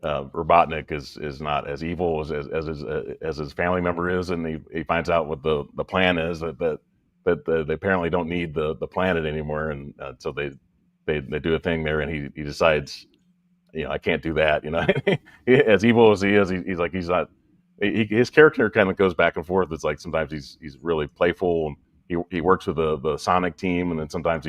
Robotnik is not as evil as his family member is, and he finds out what the plan is that they apparently don't need the planet anymore, and so they do a thing there, and he decides, I can't do that. As evil as he is, he's like he's not. His character kind of goes back and forth. It's like sometimes he's really playful, and he works with the Sonic team, and then sometimes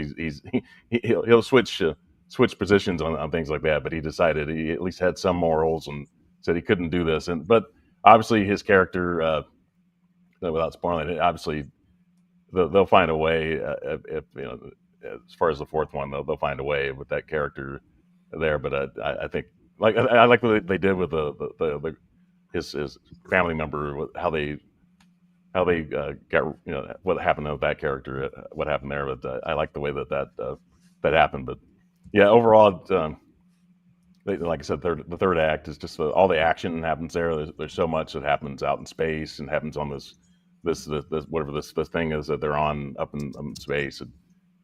he'll switch positions on things like that. But he decided he at least had some morals and said he couldn't do this. But obviously his character, without spoiling it, obviously they'll find a way. If as far as the fourth one, they'll find a way with that character there. But I think I like what they did with his family member, how they got what happened to that character, what happened there. But I like the way that happened. But yeah, overall, like I said, the third act is just all the action happens there. There's so much that happens out in space and happens on this whatever this thing is that they're on up in space. And,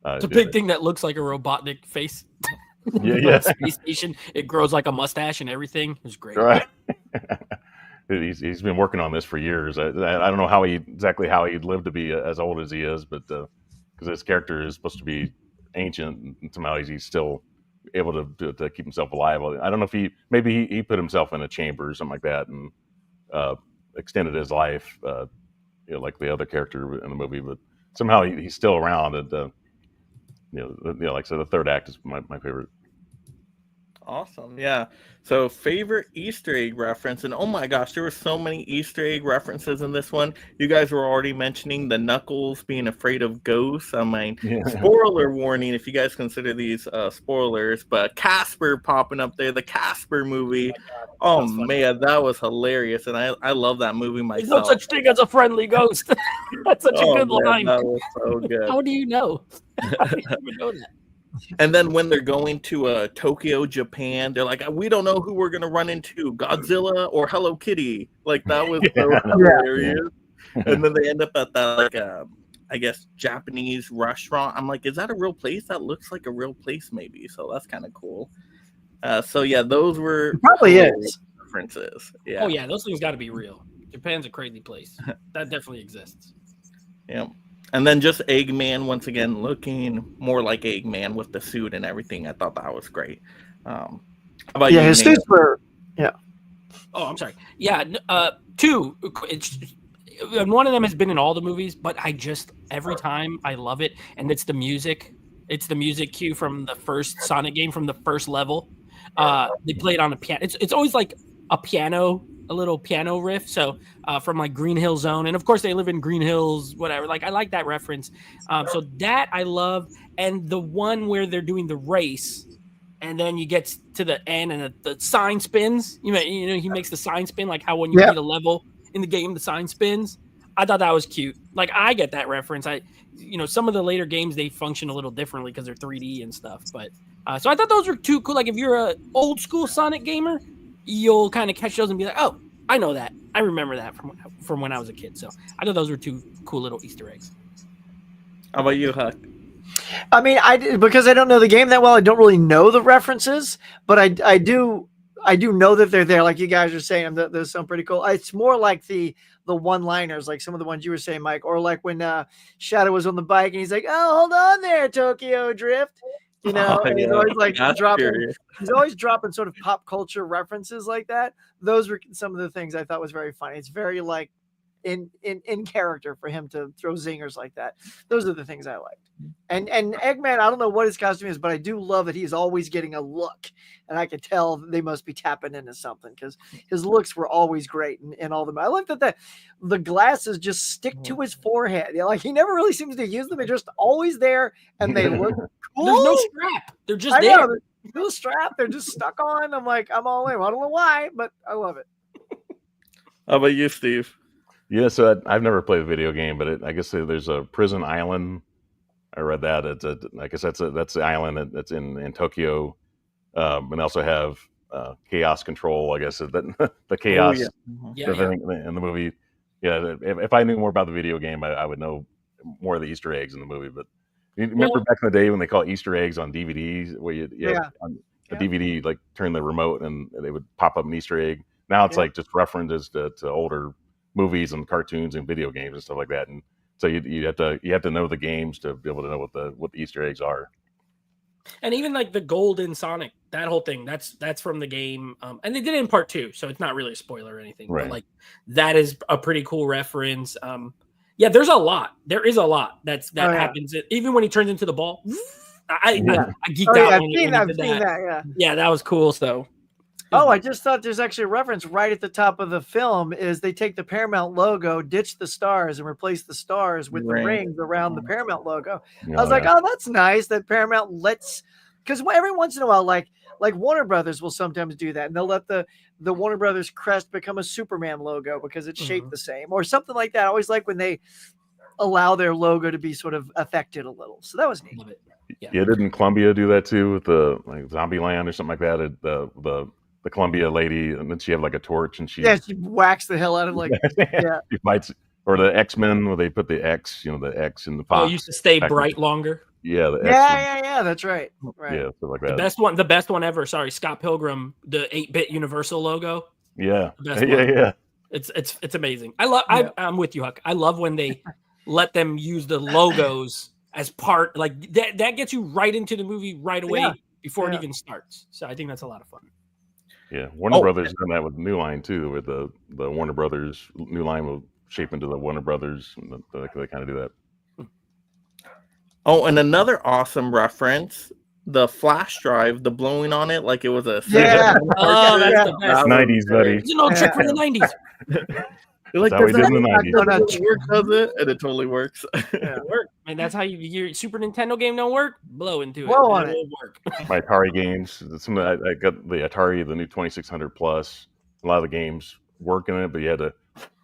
it's a big thing that looks like a Robotnik face. Yeah. Space station. It grows like a mustache and everything. It's great. Right. He's been working on this for years. I don't know exactly how he'd live to be as old as he is, but because his character is supposed to be ancient, and somehow he's still able to keep himself alive. I don't know if maybe he put himself in a chamber or something like that and extended his life, like the other character in the movie. But somehow he's still around. And like I said, the third act is my favorite. Awesome. Yeah. So favorite Easter egg reference, and oh my gosh, there were so many Easter egg references in this one. You guys were already mentioning the Knuckles being afraid of ghosts. I mean, spoiler warning if you guys consider these spoilers, but Casper popping up there, the Casper movie. Oh man, that was hilarious, and I love that movie myself. There's no such thing as a friendly ghost. That's such a good line. That was so good. How do you know? How do you even know that? And then when they're going to Tokyo, Japan, they're like, we don't know who we're going to run into, Godzilla or Hello Kitty. Like, that was so hilarious. And then they end up at that, I guess, Japanese restaurant. I'm like, is that a real place? That looks like a real place, maybe. So that's kind of cool. So, yeah, those were it probably is references. Yeah. Oh, yeah, those things got to be real. Japan's a crazy place. That definitely exists. Yeah. And then just Eggman, once again, looking more like Eggman with the suit and everything. I thought that was great. How about you, his suits were, yeah. Oh, I'm sorry. Yeah, two. And one of them has been in all the movies, but every time I love it. And it's the music. It's the music cue from the first Sonic game, from the first level. They play it on a piano. It's always like a little piano riff. So from like Green Hill Zone. And of course they live in Green Hills, whatever. Like I like that reference. So that I love. And the one where they're doing the race and then you get to the end and the sign spins, he makes the sign spin, like how when you beat a level in the game, the sign spins. I thought that was cute. Like I get that reference. Some of the later games, they function a little differently because they're 3D and stuff. But so I thought those were too cool. Like if you're a old school Sonic gamer, you'll kind of catch those and be like, oh, I know that. I remember that from when I was a kid. So I thought those were two cool little Easter eggs. How about you, Huck? I mean, because I don't know the game that well, I don't really know the references, but I do know that they're there. Like you guys are saying, there's some pretty cool. It's more like the one-liners, like some of the ones you were saying, Mike, or like when Shadow was on the bike and he's like, "Oh, hold on there, Tokyo Drift." And he's always like he's always dropping sort of pop culture references like that. Those were some of the things I thought was very funny. It's very like in character for him to throw zingers like that. Those are the things I liked. And Eggman, I don't know what his costume is, but I do love that he's always getting a look. And I could tell they must be tapping into something because his looks were always great in all of them. I like that the glasses just stick to his forehead. Like he never really seems to use them. They're just always there and they look cool. There's no strap. They're just there. There's no strap. They're just stuck on. I'm like, I'm all in. I don't know why, but I love it. How about you, Steve? Yeah, so I've never played a video game, but I guess there's a prison island. I read that. I guess that's the island that's in Tokyo, and they also have chaos control. I guess the chaos thing in the movie. Yeah, if I knew more about the video game, I would know more of the Easter eggs in the movie. But you remember back in the day when they call Easter eggs on DVDs, where a DVD, like turn the remote and they would pop up an Easter egg. Now it's like just references to older movies and cartoons and video games and stuff like that. And so you have to know the games to be able to know what the Easter eggs are. And even like the golden Sonic, that whole thing, that's from the game. And they did it in part 2, so it's not really a spoiler or anything. Right. But like that is a pretty cool reference. Yeah, there's a lot. There is a lot that happens. Even when he turns into the ball. I geeked out when he did that. Yeah, that was cool. So I just thought there's actually a reference right at the top of the film is they take the Paramount logo, ditch the stars, and replace the stars with the rings around the Paramount logo. I was like, oh, that's nice that Paramount lets, because every once in a while, like Warner Brothers will sometimes do that, and they'll let the Warner Brothers crest become a Superman logo because it's shaped the same or something like that. I always like when they allow their logo to be sort of affected a little. So that was neat. Yeah, didn't Columbia do that too with the Zombieland or something like that? The Columbia lady, and then she had like a torch, and she whacks the hell out of she fights, or the X-Men where they put the X, the X in the pop. Oh, it used to stay bright longer. Yeah, the yeah, that's right. Yeah, stuff like that. The best one ever. Sorry, Scott Pilgrim, the 8-bit Universal logo. Yeah, yeah. It's amazing. I'm with you, Huck. I love when they let them use the logos as part, like that gets you right into the movie right away before it even starts. So I think that's a lot of fun. Yeah, Warner Brothers done that with New Line too, where the Warner Brothers New Line will shape into the Warner Brothers. And they kind of do that. Oh, and another awesome reference: the flash drive, the blowing on it like it was a that's the best. 90s, buddy. It's an old trick from the 90s. Like that's how we did in the 90s. Work does it, and it totally works. Work. And that's how your Super Nintendo game don't work. Blow into it. Blow on it. Won't work. My Atari games. I got the Atari, the new 2600 Plus. A lot of the games work in it, but you had to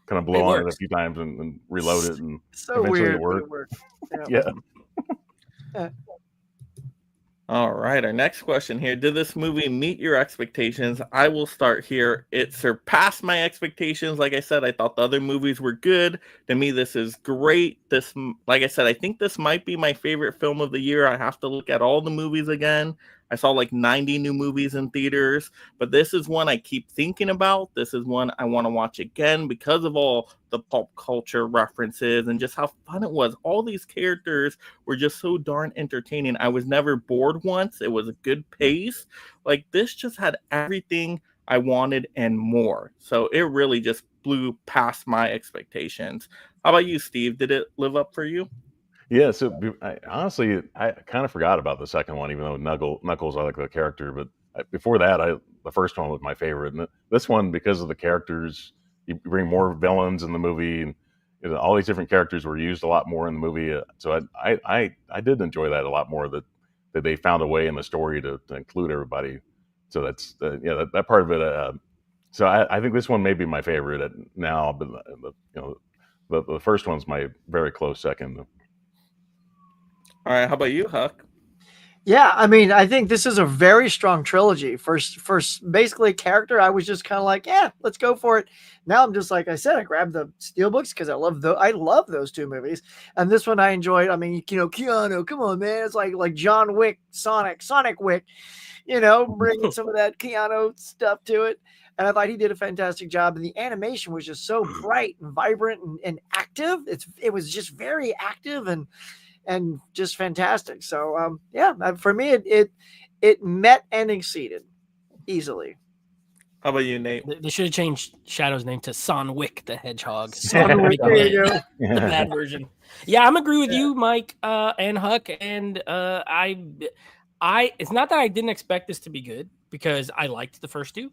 kind of blow on it a few times and reload it, and so weird. It worked. Yeah. All right, our next question here. Did this movie meet your expectations? I will start here. It surpassed my expectations. Like I said, I thought the other movies were good. To me, this is great. Like I said, I think this might be my favorite film of the year. I have to look at all the movies again. I saw like 90 new movies in theaters, but this is one I keep thinking about. This is one I want to watch again because of all the pop culture references and just how fun it was. All these characters were just so darn entertaining. I was never bored once. It was a good pace. Like this just had everything I wanted and more. So it really just blew past my expectations. How about you, Steve? Did it live up for you? Yeah, so honestly, I kind of forgot about the second one, even though Knuckles, I like the character. But before that, the first one was my favorite. And this one, because of the characters, you bring more villains in the movie, and all these different characters were used a lot more in the movie. So I did enjoy that a lot more, that they found a way in the story to include everybody. So that's that part of it. So I think this one may be my favorite now, but the first one's my very close second. All right, how about you, Huck? Yeah, I mean, I think this is a very strong trilogy. First basically character, I was just kind of like, yeah, let's go for it. Now I'm just like I said, I grabbed the steelbooks because I love those two movies, and this one I enjoyed. I mean, Keanu, come on, man, it's like John Wick, Sonic Wick, bringing some of that Keanu stuff to it. And I thought he did a fantastic job. And the animation was just so bright and vibrant and active. It was just very active and just fantastic. So for me, it met and exceeded easily. How about you, Nate? They should have changed Shadow's name to Son Wick the Hedgehog. Sonwick, there you go. The bad version. Yeah, I'm agree with you, Mike and Huck. And it's not that I didn't expect this to be good because I liked the first two,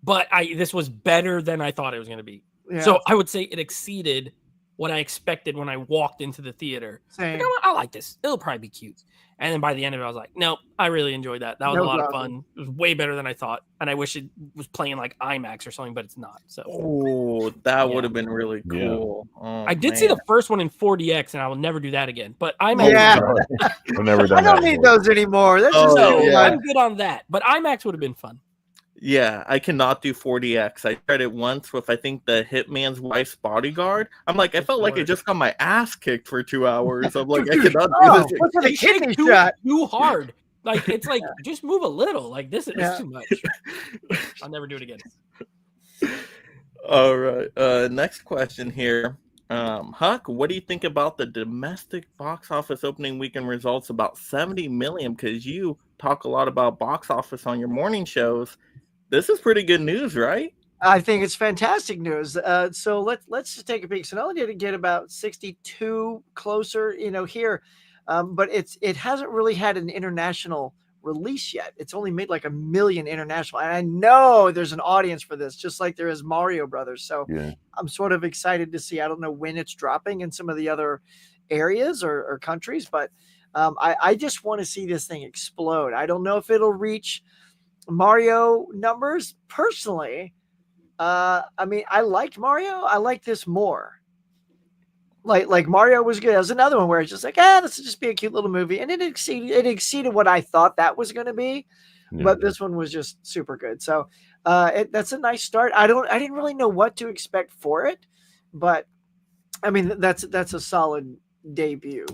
but this was better than I thought it was going to be. Yeah. So I would say it exceeded what I expected when I walked into the theater. Like, I like this. It'll probably be cute. And then by the end of it, I was like, no, I really enjoyed that. That was a lot of fun. It was way better than I thought. And I wish it was playing like IMAX or something, but it's not. So that would have been really cool. Yeah. Oh, I did see the first one in 4DX, and I will never do that again. But IMAX. Yeah. I've never done I don't need those anymore. That's just I'm good on that. But IMAX would have been fun. Yeah, I cannot do 4DX. I tried it once with, I think, the Hitman's Wife's Bodyguard. I'm like, I felt like I just got my ass kicked for 2 hours. I'm like, I cannot do this. What's the kidney shot? Too hard. Like it's like just move a little. Like this is too much. I'll never do it again. All right. Next question here. Huck, what do you think about the domestic box office opening weekend results? About 70 million, because you talk a lot about box office on your morning shows. This is pretty good news, right? I think it's fantastic news. So let's just take a peek. So not only did it get about 62 closer, here, but it hasn't really had an international release yet. It's only made like 1 million international. And I know there's an audience for this, just like there is Mario Brothers. So I'm sort of excited to see. I don't know when it's dropping in some of the other areas or countries, but I just want to see this thing explode. I don't know if it'll reach Mario numbers personally. I mean, I liked Mario. I like this more. Like Mario was good. There's another one where it's just like, this will just be a cute little movie, and it exceeded what I thought that was going to be. Yeah. But this one was just super good. So that's a nice start. I didn't really know what to expect for it, but I mean that's a solid debut.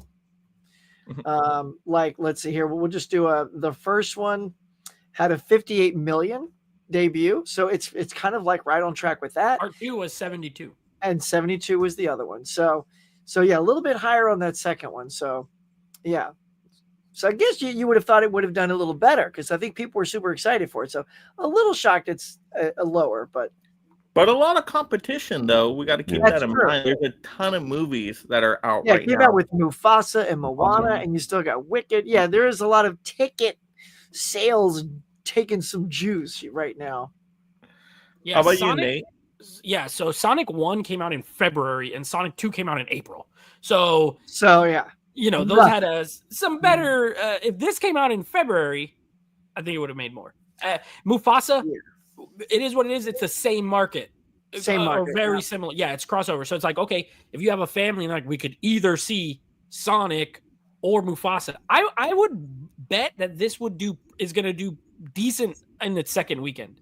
Like let's see here. We'll just do the first one had a 58 million debut, so it's kind of like right on track with that. Part 2 was 72. And 72 was the other one. So yeah, a little bit higher on that second one. So yeah. So I guess you would have thought it would have done a little better because I think people were super excited for it. So a little shocked it's a lower, but a lot of competition though. We got to keep that in mind. There's a ton of movies that are out right now. Yeah, came out with Mufasa and Moana, and you still got Wicked. Yeah, there is a lot of ticket sales taking some juice right now. Yeah, how about you, Nate? Yeah, so Sonic 1 came out in February and Sonic 2 came out in April. So yeah. Those had some better if this came out in February, I think it would have made more. Mufasa, it is what it is. It's the same market. Or very similar. Yeah, it's crossover. So it's like, okay, if you have a family, like we could either see Sonic or Mufasa. I would bet that this is going to do decent in its second weekend.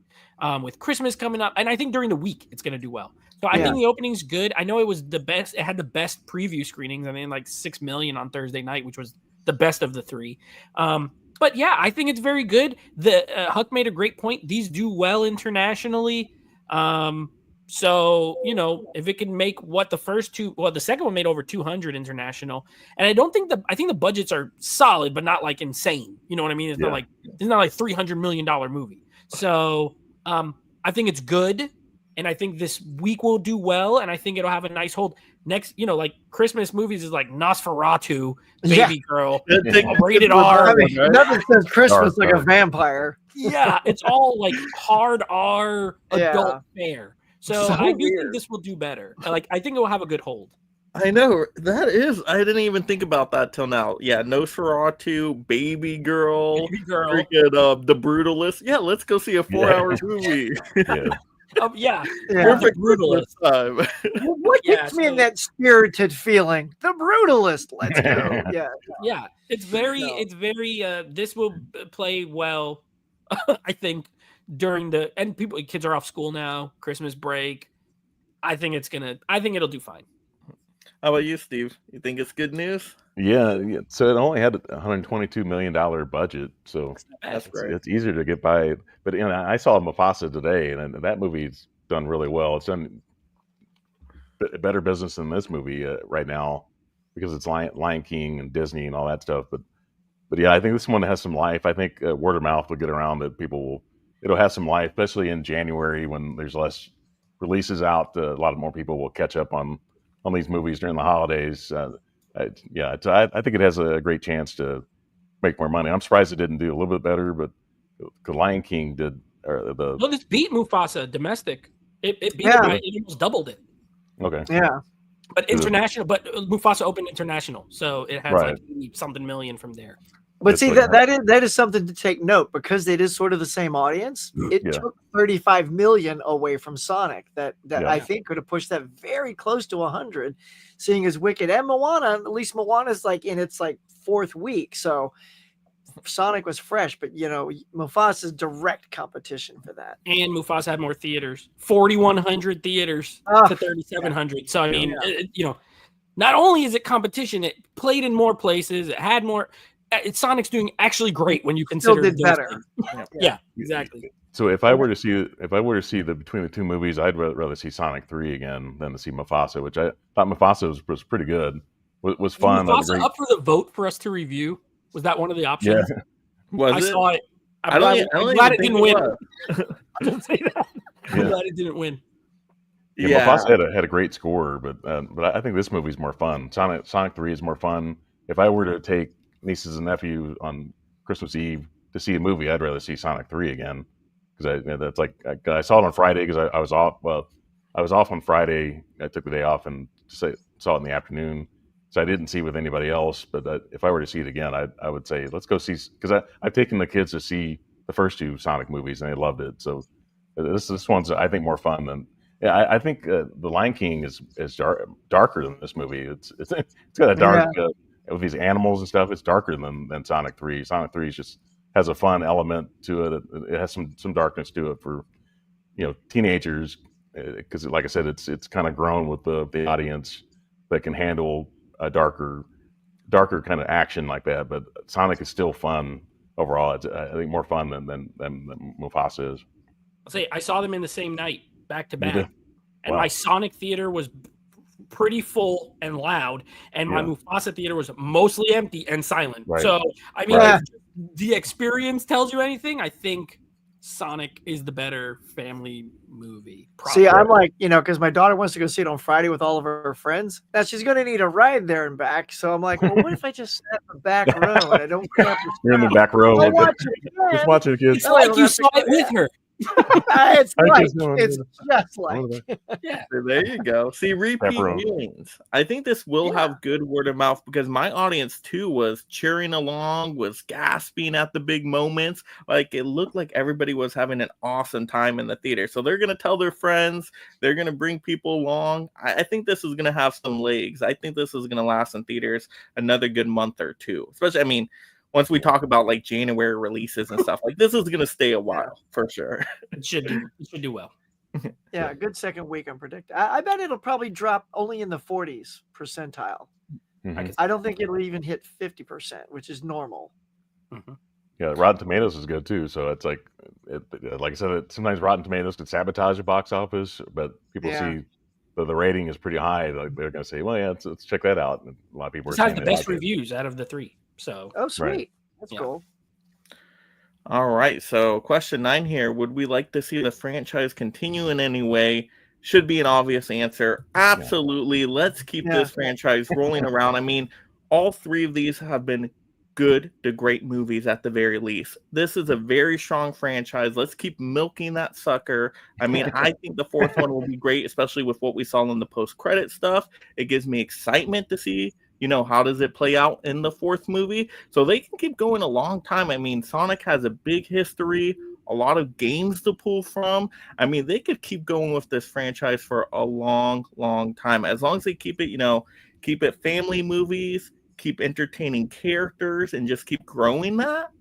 With Christmas coming up, and I think during the week it's going to do well. So I think the opening's good. I know it was the best. It had the best preview screenings. I mean, like 6 million on Thursday night, which was the best of the three. But yeah, I think it's very good. Huck made a great point. These do well internationally. So if it can make what the first two, the second one made over 200 international, and I think the budgets are solid, but not like insane. You know what I mean? It's not like $300 million movie. So. I think it's good, and I think this week will do well, and I think it'll have a nice hold. Next, like Christmas movies is like Nosferatu, Baby Girl, rated R. I mean, nothing says Christmas like a vampire. Yeah, it's all like hard R adult fare. So I do think this will do better. I think it will have a good hold. I know I didn't even think about that till now. Yeah, Nosferatu, Baby Girl, freaking The Brutalist. Yeah, let's go see a 4-hour movie. Perfect Brutalist time. What gets me in that spirited feeling? The Brutalist. Let's go. Yeah. It's very. This will play well. I think during kids are off school now, Christmas break. I think it'll do fine. How about you, Steve? You think it's good news? Yeah. So it only had a $122 million budget, so that's great. It's easier to get by. But I saw Mufasa today, and that movie's done really well. It's done better business than this movie right now because it's Lion King and Disney and all that stuff. But yeah, I think this one has some life. I think word of mouth will get around that it'll have some life, especially in January when there's less releases out. A lot more people will catch up on these movies during the holidays. I think it has a great chance to make more money. I'm surprised it didn't do a little bit better, but the Lion King did. This beat Mufasa domestic. It beat it by, it almost doubled it. Okay. Yeah. But international, but Mufasa opened international, so it has like something million from there. But see, that is something to take note because it is sort of the same audience. It took 35 million away from Sonic that I think could have pushed that very close to 100, seeing as Wicked and Moana, at least Moana's like in its like 4th week. So Sonic was fresh, but Mufasa's direct competition for that. And Mufasa had more theaters, 4,100 theaters to 3,700. So I mean, not only is it competition, it played in more places, it had more. Sonic's doing actually great when you Still consider did those better. things. Yeah, exactly. So if I were to see between the two movies, I'd rather see Sonic 3 again than to see Mufasa, which I thought Mufasa was pretty good. Was fun. Was Mufasa up for the vote for us to review? Was that one of the options? Yeah. I saw it. I'm don't glad even it think didn't win. was. I didn't say that. I'm glad it didn't win. Yeah, Mufasa had a great score, but I think this movie's more fun. Sonic 3 is more fun. If I were to take nieces and nephew on Christmas Eve to see a movie, I'd rather see Sonic 3 again, because I saw it on Friday because I was off. Well, I was off on Friday. I took the day off and saw it in the afternoon, so I didn't see it with anybody else. But if I were to see it again, I would say let's go see, because I've taken the kids to see the first two Sonic movies and they loved it. So this one's, I think, more fun than. Yeah, I think the Lion King is darker than this movie. It's got a dark with these animals and stuff. It's darker than Sonic 3. Sonic 3 just has a fun element to it. It has some darkness to it for teenagers, because like I said, it's kind of grown with the audience that can handle a darker kind of action like that. But Sonic is still fun overall. It's, I think, more fun than Mufasa is. I'll say I saw them in the same night, back to back, and Wow. my Sonic theater was pretty full and loud, and my Mufasa theater was mostly empty and silent. Right. So I mean, if the experience tells you anything, I think Sonic is the better family movie. Probably. See, I'm like, because my daughter wants to go see it on Friday with all of her friends. Now she's going to need a ride there and back. So I'm like, well, what if I just sit in the back row and I don't go up You're in the back row. I'll watch it again. Just watch it, kids. It's like you saw it with her. It's just like Yeah. There you go. See, repeat viewings. I think this will have good word of mouth, because my audience too was cheering along, was gasping at the big moments. Like, it looked like everybody was having an awesome time in the theater. So they're gonna tell their friends, they're gonna bring people along. I think this is gonna have some legs. I think this is gonna last in theaters another good month or two. Especially, once we talk about like January releases and stuff, like this is going to stay a while for sure. It should do well. Yeah, good second week, I'm predicting. I bet it'll probably drop only in the 40s percentile. Mm-hmm. I don't think it'll even hit 50%, which is normal. Mm-hmm. Yeah, Rotten Tomatoes is good too. So it's like I said, sometimes Rotten Tomatoes can sabotage the box office, but people see the rating is pretty high. Like, they're going to say, well, yeah, let's check that out. And a lot of people are saying the best reviews out of the three. So sweet. Right. That's cool. All right. So question 9 here. Would we like to see the franchise continue in any way? Should be an obvious answer. Absolutely. Let's keep this franchise rolling around. All three of these have been good to great movies at the very least. This is a very strong franchise. Let's keep milking that sucker. I think the fourth one will be great, especially with what we saw in the post-credit stuff. It gives me excitement to see how does it play out in the fourth movie? So they can keep going a long time. Sonic has a big history, a lot of games to pull from. They could keep going with this franchise for a long, long time. As long as they keep it, keep it family movies, keep entertaining characters, and just keep growing that.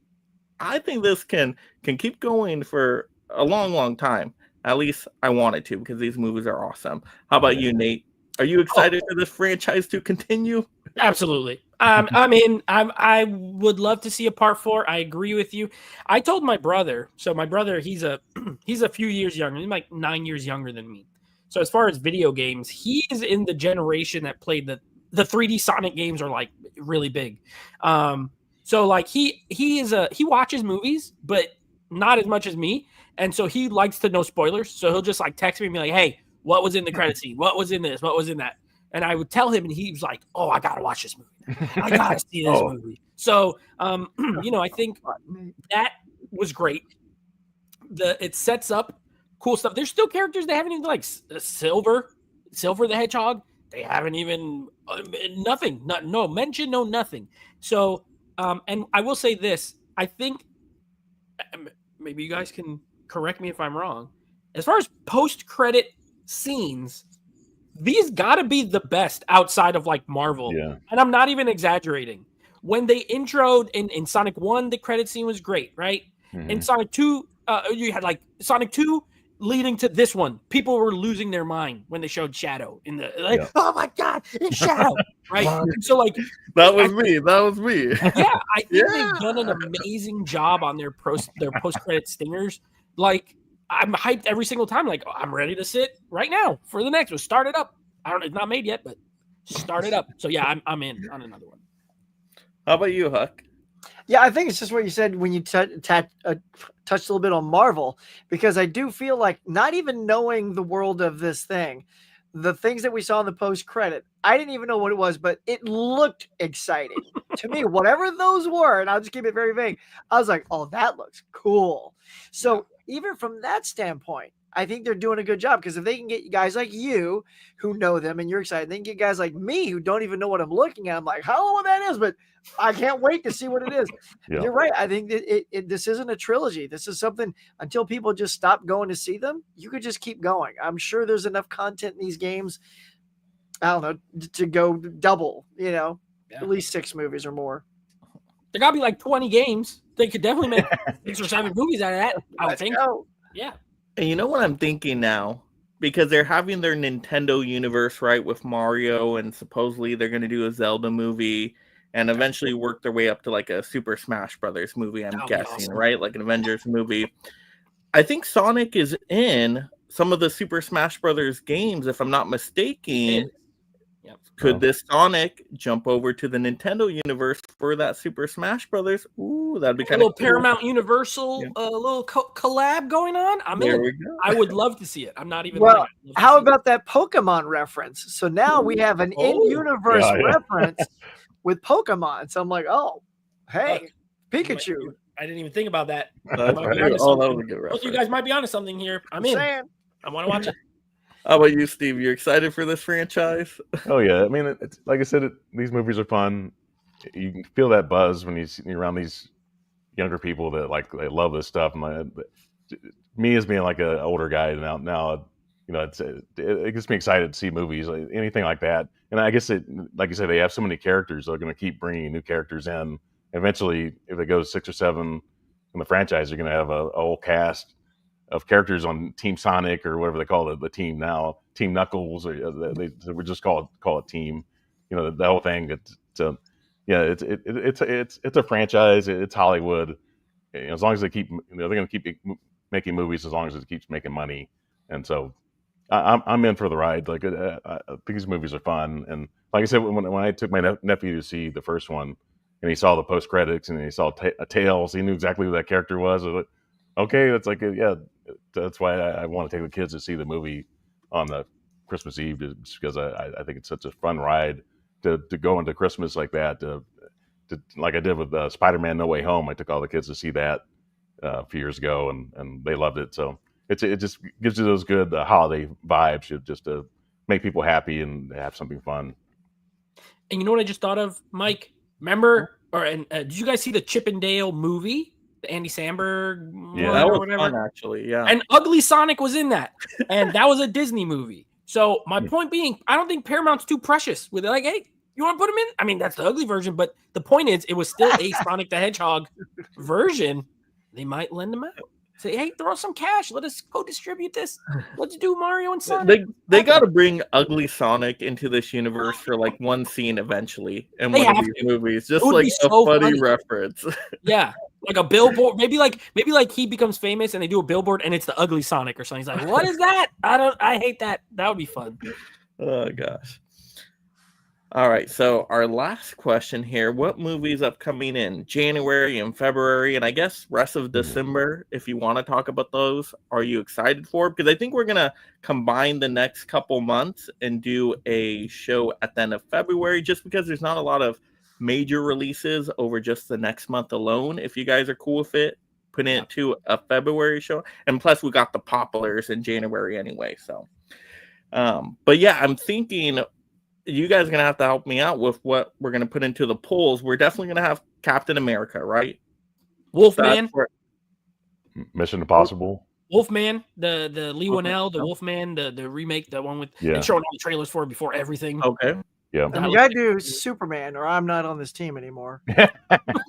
I think this can keep going for a long, long time. At least I want it to, because these movies are awesome. How about you, Nate? Are you excited for this franchise to continue? Absolutely. I would love to see a part 4. I agree with you. I told my brother. So my brother, he's a few years younger. He's like 9 years younger than me. So as far as video games, he is in the generation that played the 3D Sonic games are like really big. So like he watches movies, but not as much as me. And so he likes to know spoilers. So he'll just like text me and be like, hey, what was in the credit scene? What was in this? What was in that? And I would tell him, and he was like, oh, I got to watch this movie. I got to see this movie. So, I think that was great. It sets up cool stuff. There's still characters they haven't even, like Silver the Hedgehog. They haven't even, nothing. No mention, no nothing. So, and I will say this. I think, maybe you guys can correct me if I'm wrong. As far as post-credit scenes, these gotta be the best outside of like Marvel. Yeah. And I'm not even exaggerating. When they introed in Sonic 1, the credit scene was great, right? Mm-hmm. In Sonic 2, you had like Sonic 2, leading to this one, people were losing their mind when they showed Shadow in the oh my god, it's Shadow, right? And so like that was me. Yeah, I think they've done an amazing job on their post credit stingers. Like I'm hyped every single time. Like I'm ready to sit right now for the next one. Start it up. It's not made yet, but start it up. So yeah, I'm in on another one. How about you, Huck? Yeah, I think it's just what you said when you touched a little bit on Marvel, because I do feel like not even knowing the world of this thing, the things that we saw in the post-credit, I didn't even know what it was, but it looked exciting to me. Whatever those were, and I'll just keep it very vague, I was like, oh, that looks cool. So even from that standpoint, I think they're doing a good job, because if they can get guys like you who know them and you're excited, they can get guys like me who don't even know what I'm looking at. I'm like, I don't know what that is, but I can't wait to see what it is. Yeah. You're right. I think that this isn't a trilogy. This is something, until people just stop going to see them, you could just keep going. I'm sure there's enough content in these games, I don't know, to go double, at least 6 movies or more. There got to be like 20 games. They could definitely make 6 or 7 movies out of that, I would think. Go. Yeah. And you know what I'm thinking now? Because they're having their Nintendo universe, right, with Mario, and supposedly they're going to do a Zelda movie and eventually work their way up to like a Super Smash Brothers movie, I'm guessing, awesome. Right? Like an Avengers movie. I think Sonic is in some of the Super Smash Brothers games, if I'm not mistaken. Could this Sonic jump over to the Nintendo universe for that Super Smash Brothers? Ooh, that'd be kind of cool. Paramount Universal, little collab going on. There we go. I would love to see it. I'm not even. Well, how about that Pokemon reference? So now we have an in-universe reference with Pokemon. So I'm like, oh, hey, Pikachu. I didn't even think about that. That was a good reference. Both you guys might be onto something here. I'm in. I want to watch it. How about you, Steve? You excited for this franchise? Oh yeah, I mean, it's like I said, these movies are fun. You can feel that buzz when you're around these younger people that they love this stuff. And me as being like an older guy now, it gets me excited to see movies, anything like that. And I guess like you said, they have so many characters. They're going to keep bringing new characters in. Eventually, if it goes 6 or 7 in the franchise, you're going to have a whole cast of characters on Team Sonic or whatever they call it, the team now, Team Knuckles, or they would just call it Team. The whole thing. It's a franchise. It's Hollywood. As long as they keep, they're going to keep making movies as long as it keeps making money. And so, I'm in for the ride. Like I think these movies are fun. And like I said, when I took my nephew to see the first one, and he saw the post credits and he saw Tails, he knew exactly who that character was. I was like, okay, that's like that's why I want to take the kids to see the movie on the Christmas Eve, just because I think it's such a fun ride to go into Christmas like that. To like I did with Spider-Man: No Way Home, I took all the kids to see that a few years ago, and they loved it. So it just gives you those good holiday vibes, just to make people happy and have something fun. And you know what I just thought of, Mike? Remember, did you guys see the Chip and Dale movie? The Andy Samberg, that was fun, actually. Yeah, and Ugly Sonic was in that, and that was a Disney movie. So my point being, I don't think Paramount's too precious with it. Like, hey, you want to put him in? I mean, that's the ugly version, but the point is, it was still a Sonic the Hedgehog version. They might lend him out. Say, hey, throw some cash. Let us go distribute this. Let's do Mario and Sonic. They got to bring Ugly Sonic into this universe for like one scene eventually in one of these movies, just like a funny reference. Yeah, like a billboard. Maybe like he becomes famous and they do a billboard and it's the Ugly Sonic or something. He's like, what is that? I hate that. That would be fun. Oh gosh. All right, so our last question here, what movies upcoming in January and February, and I guess rest of December, if you want to talk about those, are you excited for? Because I think we're going to combine the next couple months and do a show at the end of February, just because there's not a lot of major releases over just the next month alone. If you guys are cool with it, putting it to a February show. And plus, we got the populars in January anyway. So, but yeah, I'm thinking you guys are going to have to help me out with what we're going to put into the polls. We're definitely going to have Captain America, right? Wolfman. Mission Impossible. Wolfman, the Lee Winnell, the Wolfman, the remake, the one with and showing all the trailers for it before everything. Okay. Yeah. You got to do Superman, or I'm not on this team anymore.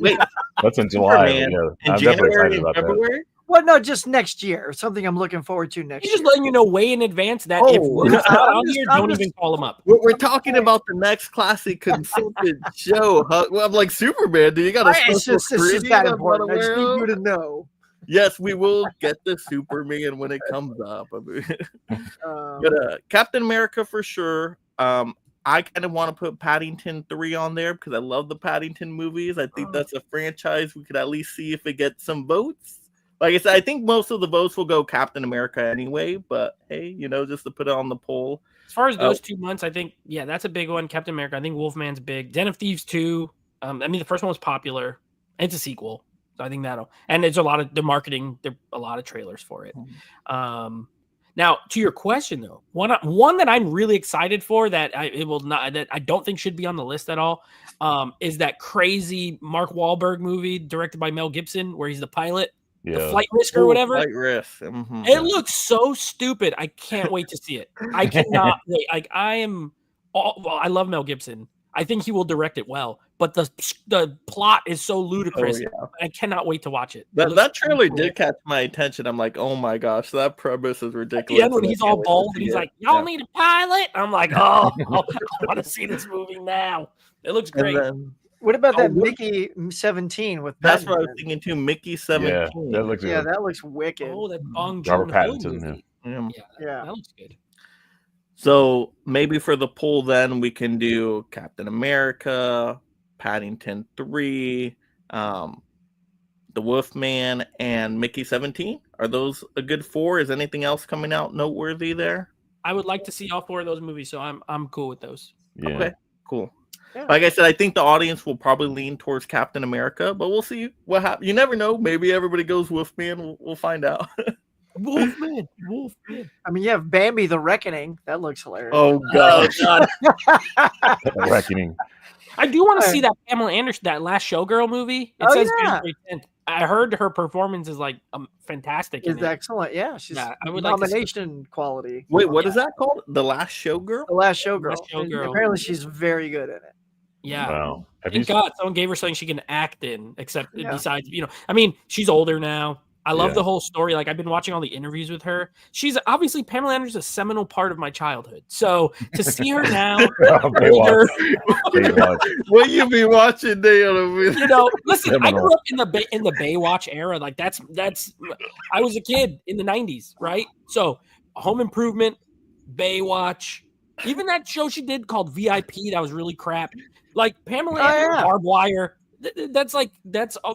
Wait, that's in July. In January and February? Well, no, just next year. Something I'm looking forward to next He's year. just letting you know way in advance that if it's not on here, don't even call him up. We're talking about the next classic consulted show. Well, I'm like Superman. Do you got a It's special just screening that I'm not important. I just aware need you of? to know. Yes, we will get the Superman when it comes up. But Captain America for sure. I kind of want to put Paddington 3 on there because I love the Paddington movies. I think that's a franchise we could at least see if it gets some votes. Like I said, I think most of the votes will go Captain America anyway, but hey, just to put it on the poll. As far as those 2 months, I think, that's a big one. Captain America. I think Wolfman's big. Den of Thieves 2. The first one was popular. It's a sequel. So I think that'll, and there's a lot of the marketing, there a lot of trailers for it. Now to your question though, one that I'm really excited for that I don't think should be on the list at all, is that crazy Mark Wahlberg movie directed by Mel Gibson where he's the pilot, the Flight Risk or whatever. Flight Risk. Mm-hmm. It looks so stupid. I can't wait to see it. I cannot wait. Like I love Mel Gibson. I think he will direct it well, but the plot is so ludicrous. I cannot wait to watch it. That trailer did catch my attention. I'm like, oh my gosh, that premise is ridiculous. Yeah, when he's all bald and he's like, y'all need a pilot. I'm like, oh, I want to see this movie now. It looks great. What about that Mickey 17 with? That's what I was thinking too. Mickey 17. Yeah, that looks wicked. Oh, that Bong Robert Joon-ho Pattinson. Yeah, that looks good. So maybe for the poll, then we can do Captain America, Paddington 3, The Wolfman, and Mickey 17. Are those a good 4? Is anything else coming out noteworthy there? I would like to see all 4 of those movies, so I'm cool with those. Yeah. Okay, cool. Yeah. Like I said, I think the audience will probably lean towards Captain America, but we'll see what happens. You never know. Maybe everybody goes Wolfman. We'll find out. Wolfman. I mean, you have Bambi the Reckoning. That looks hilarious. Oh God. Reckoning. I do want to see that Pamela Anderson, that last Showgirl movie. It says January 10th. I heard her performance is like fantastic. It's excellent. Yeah, she's I would nomination quality. Wait, what is that called? The Last Showgirl? The Last Showgirl. Last Showgirl. Apparently, she's very good at it. Yeah. Wow. Thank God someone gave her something she can act in, except besides, I mean, she's older now. I love the whole story. Like, I've been watching all the interviews with her. She's obviously, Pamela Anderson's a seminal part of my childhood. So to see her now, older, what you be watching, Dale? Listen, I grew up in the Baywatch era. Like that's I was a kid in the 90s, right? So Home Improvement, Baywatch, even that show she did called VIP that was really crap. Like Pamela Anderson, Barbed Wire. That's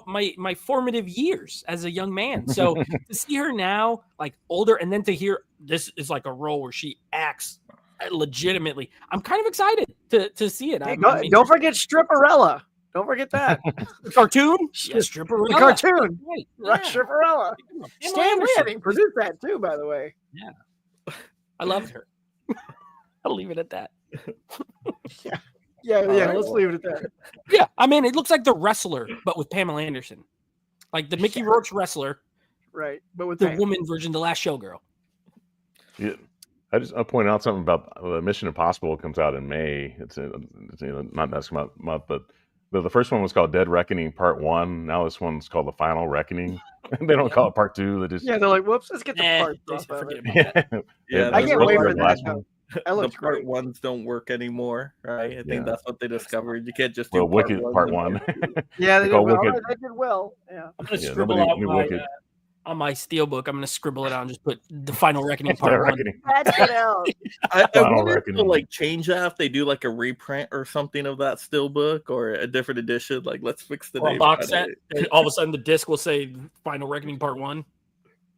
my formative years as a young man. So to see her now, like older, and then to hear this is like a role where she acts legitimately, I'm kind of excited to see it. Hey, don't forget Stripperella. Don't forget that. The cartoon? Yes, Stripperella. The cartoon. Right. Right, Stripperella. Stan Lee produced that too, by the way. Yeah. I loved her. I'll leave it at that. Yeah, let's leave it at that. Yeah, I mean, it looks like The Wrestler, but with Pamela Anderson. Like the Mickey Rourke Wrestler. Right, but with the woman version, The Last Showgirl. Yeah. I'll point out something about Mission Impossible comes out in May. It's not next month, but the first one was called Dead Reckoning Part 1. Now this one's called The Final Reckoning. They don't call it Part 2. They just they're like, whoops, let's get the part. I can't wait for that. The part ones don't work anymore, right? I think that's what they discovered. You can't just do part one. Yeah, they did well. Yeah, I'm gonna scribble out on my steelbook. I'm gonna scribble it out and just put The Final Reckoning Part 1. That's it out. I wonder if they'll change that if they do like a reprint or something of that steelbook or a different edition. Like, let's fix the name. A box set. All of a sudden, the disc will say Final Reckoning Part 1.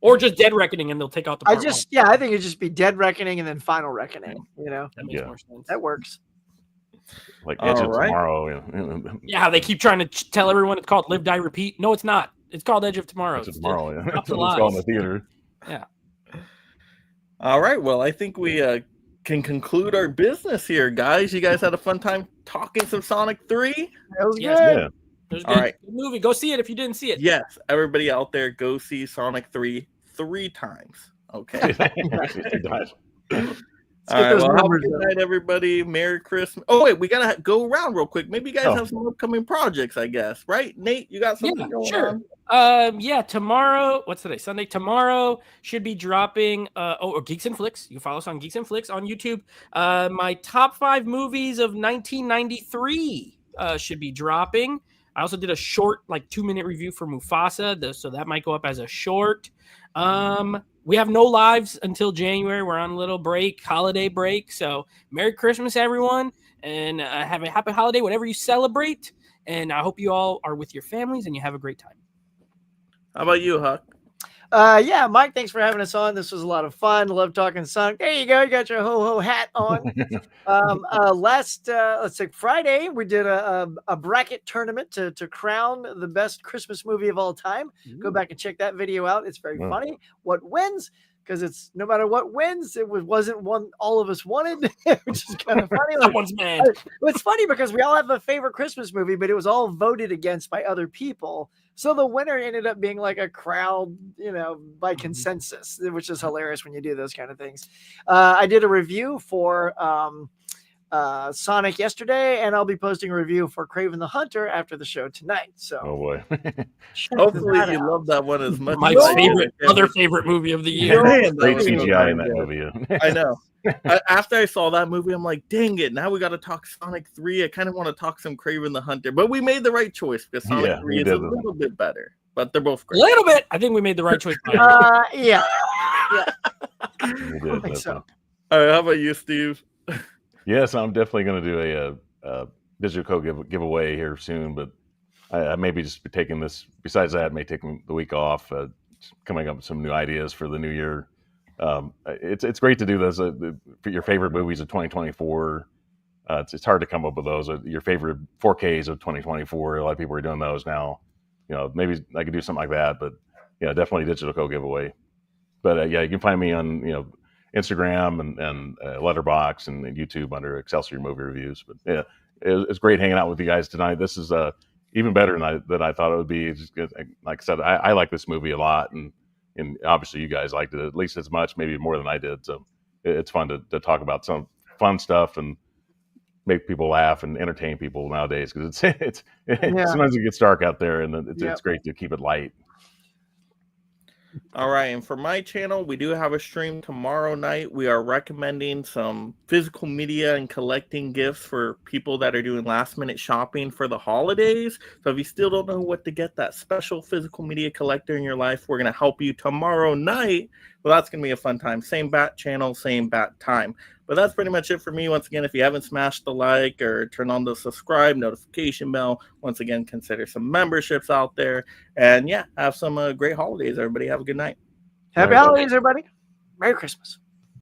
Or just Dead Reckoning, and they'll take out the part one. I think it'd just be Dead Reckoning and then Final Reckoning. That makes more sense. That works. Like Edge of Tomorrow. Yeah, they keep trying to tell everyone it's called Live, Die, Repeat. No, it's not. It's called Edge of Tomorrow. Edge of Tomorrow, yeah. It's called in the theater. Yeah. All right. Well, I think we can conclude our business here, guys. You guys had a fun time talking some Sonic 3? That was good. Yeah. It was good. All right. Good movie. Go see it if you didn't see it. Yes. Everybody out there, go see Sonic 3 3 times. Okay. All right, well, have a good night, everybody. Merry Christmas. Oh, wait, we got to go around real quick. Maybe you guys have some upcoming projects, I guess, right? Nate, you got something going on? Yeah, tomorrow, what's today? Sunday. Tomorrow should be dropping, Geeks and Flicks. You can follow us on Geeks and Flicks on YouTube. My top 5 movies of 1993 should be dropping. I also did a short, 2-minute review for Mufasa, so that might go up as a short. We have no lives until January. We're on a little break, holiday break. So Merry Christmas, everyone, and have a happy holiday, whatever you celebrate. And I hope you all are with your families and you have a great time. How about you, Huck? Yeah, Mike, thanks for having us on. This was a lot of fun. Love talking Sonic. There you go. You got your ho-ho hat on. Let's say Friday, we did a bracket tournament to crown the best Christmas movie of all time. Go back and check that video out. It's very funny. What wins? Because it's no matter what wins, it wasn't one all of us wanted, which is kind of funny. Someone's mad. It's funny because we all have a favorite Christmas movie, but it was all voted against by other people. So the winner ended up being like a crowd, by consensus, which is hilarious when you do those kind of things. I did a review for Sonic yesterday, and I'll be posting a review for Kraven the Hunter after the show tonight. So, oh boy, hopefully you love that one as much. My other favorite movie of the year. Great CGI in that movie. I know. After I saw that movie, I'm like, dang it! Now we got to talk Sonic 3. I kind of want to talk some Kraven the Hunter, but we made the right choice because Sonic 3 is a little bit better. But they're both great. A little bit. I think we made the right choice. Yeah. I think so. All right, how about you, Steve? Yes, I'm definitely going to do a digital code giveaway here soon, but I may be just be taking this. Besides that, I may take the week off, coming up with some new ideas for the new year. It's great to do those. For your favorite movies of 2024. It's hard to come up with those. Your favorite 4Ks of 2024. A lot of people are doing those now. Maybe I could do something like that, but definitely digital code giveaway. But you can find me on Instagram and Letterboxd and YouTube under Excelsior Movie Reviews. But yeah, it's great hanging out with you guys tonight. This is even better than I thought it would be. Just like I said, I like this movie a lot, and obviously you guys liked it at least as much, maybe more than I did. So it's fun to talk about some fun stuff and make people laugh and entertain people nowadays, because it's sometimes it gets dark out there, and it's great to keep it light. All right, and for my channel, we do have a stream tomorrow night. We are recommending some physical media and collecting gifts for people that are doing last-minute shopping for the holidays. So if you still don't know what to get that special physical media collector in your life, we're going to help you tomorrow night. Well, that's going to be a fun time. Same bat channel, same bat time. But that's pretty much it for me. Once again, if you haven't smashed the like or turn on the subscribe notification bell, once again, consider some memberships out there. And yeah, have some great holidays, everybody. Have a good night. Happy holidays, everybody. Merry Christmas.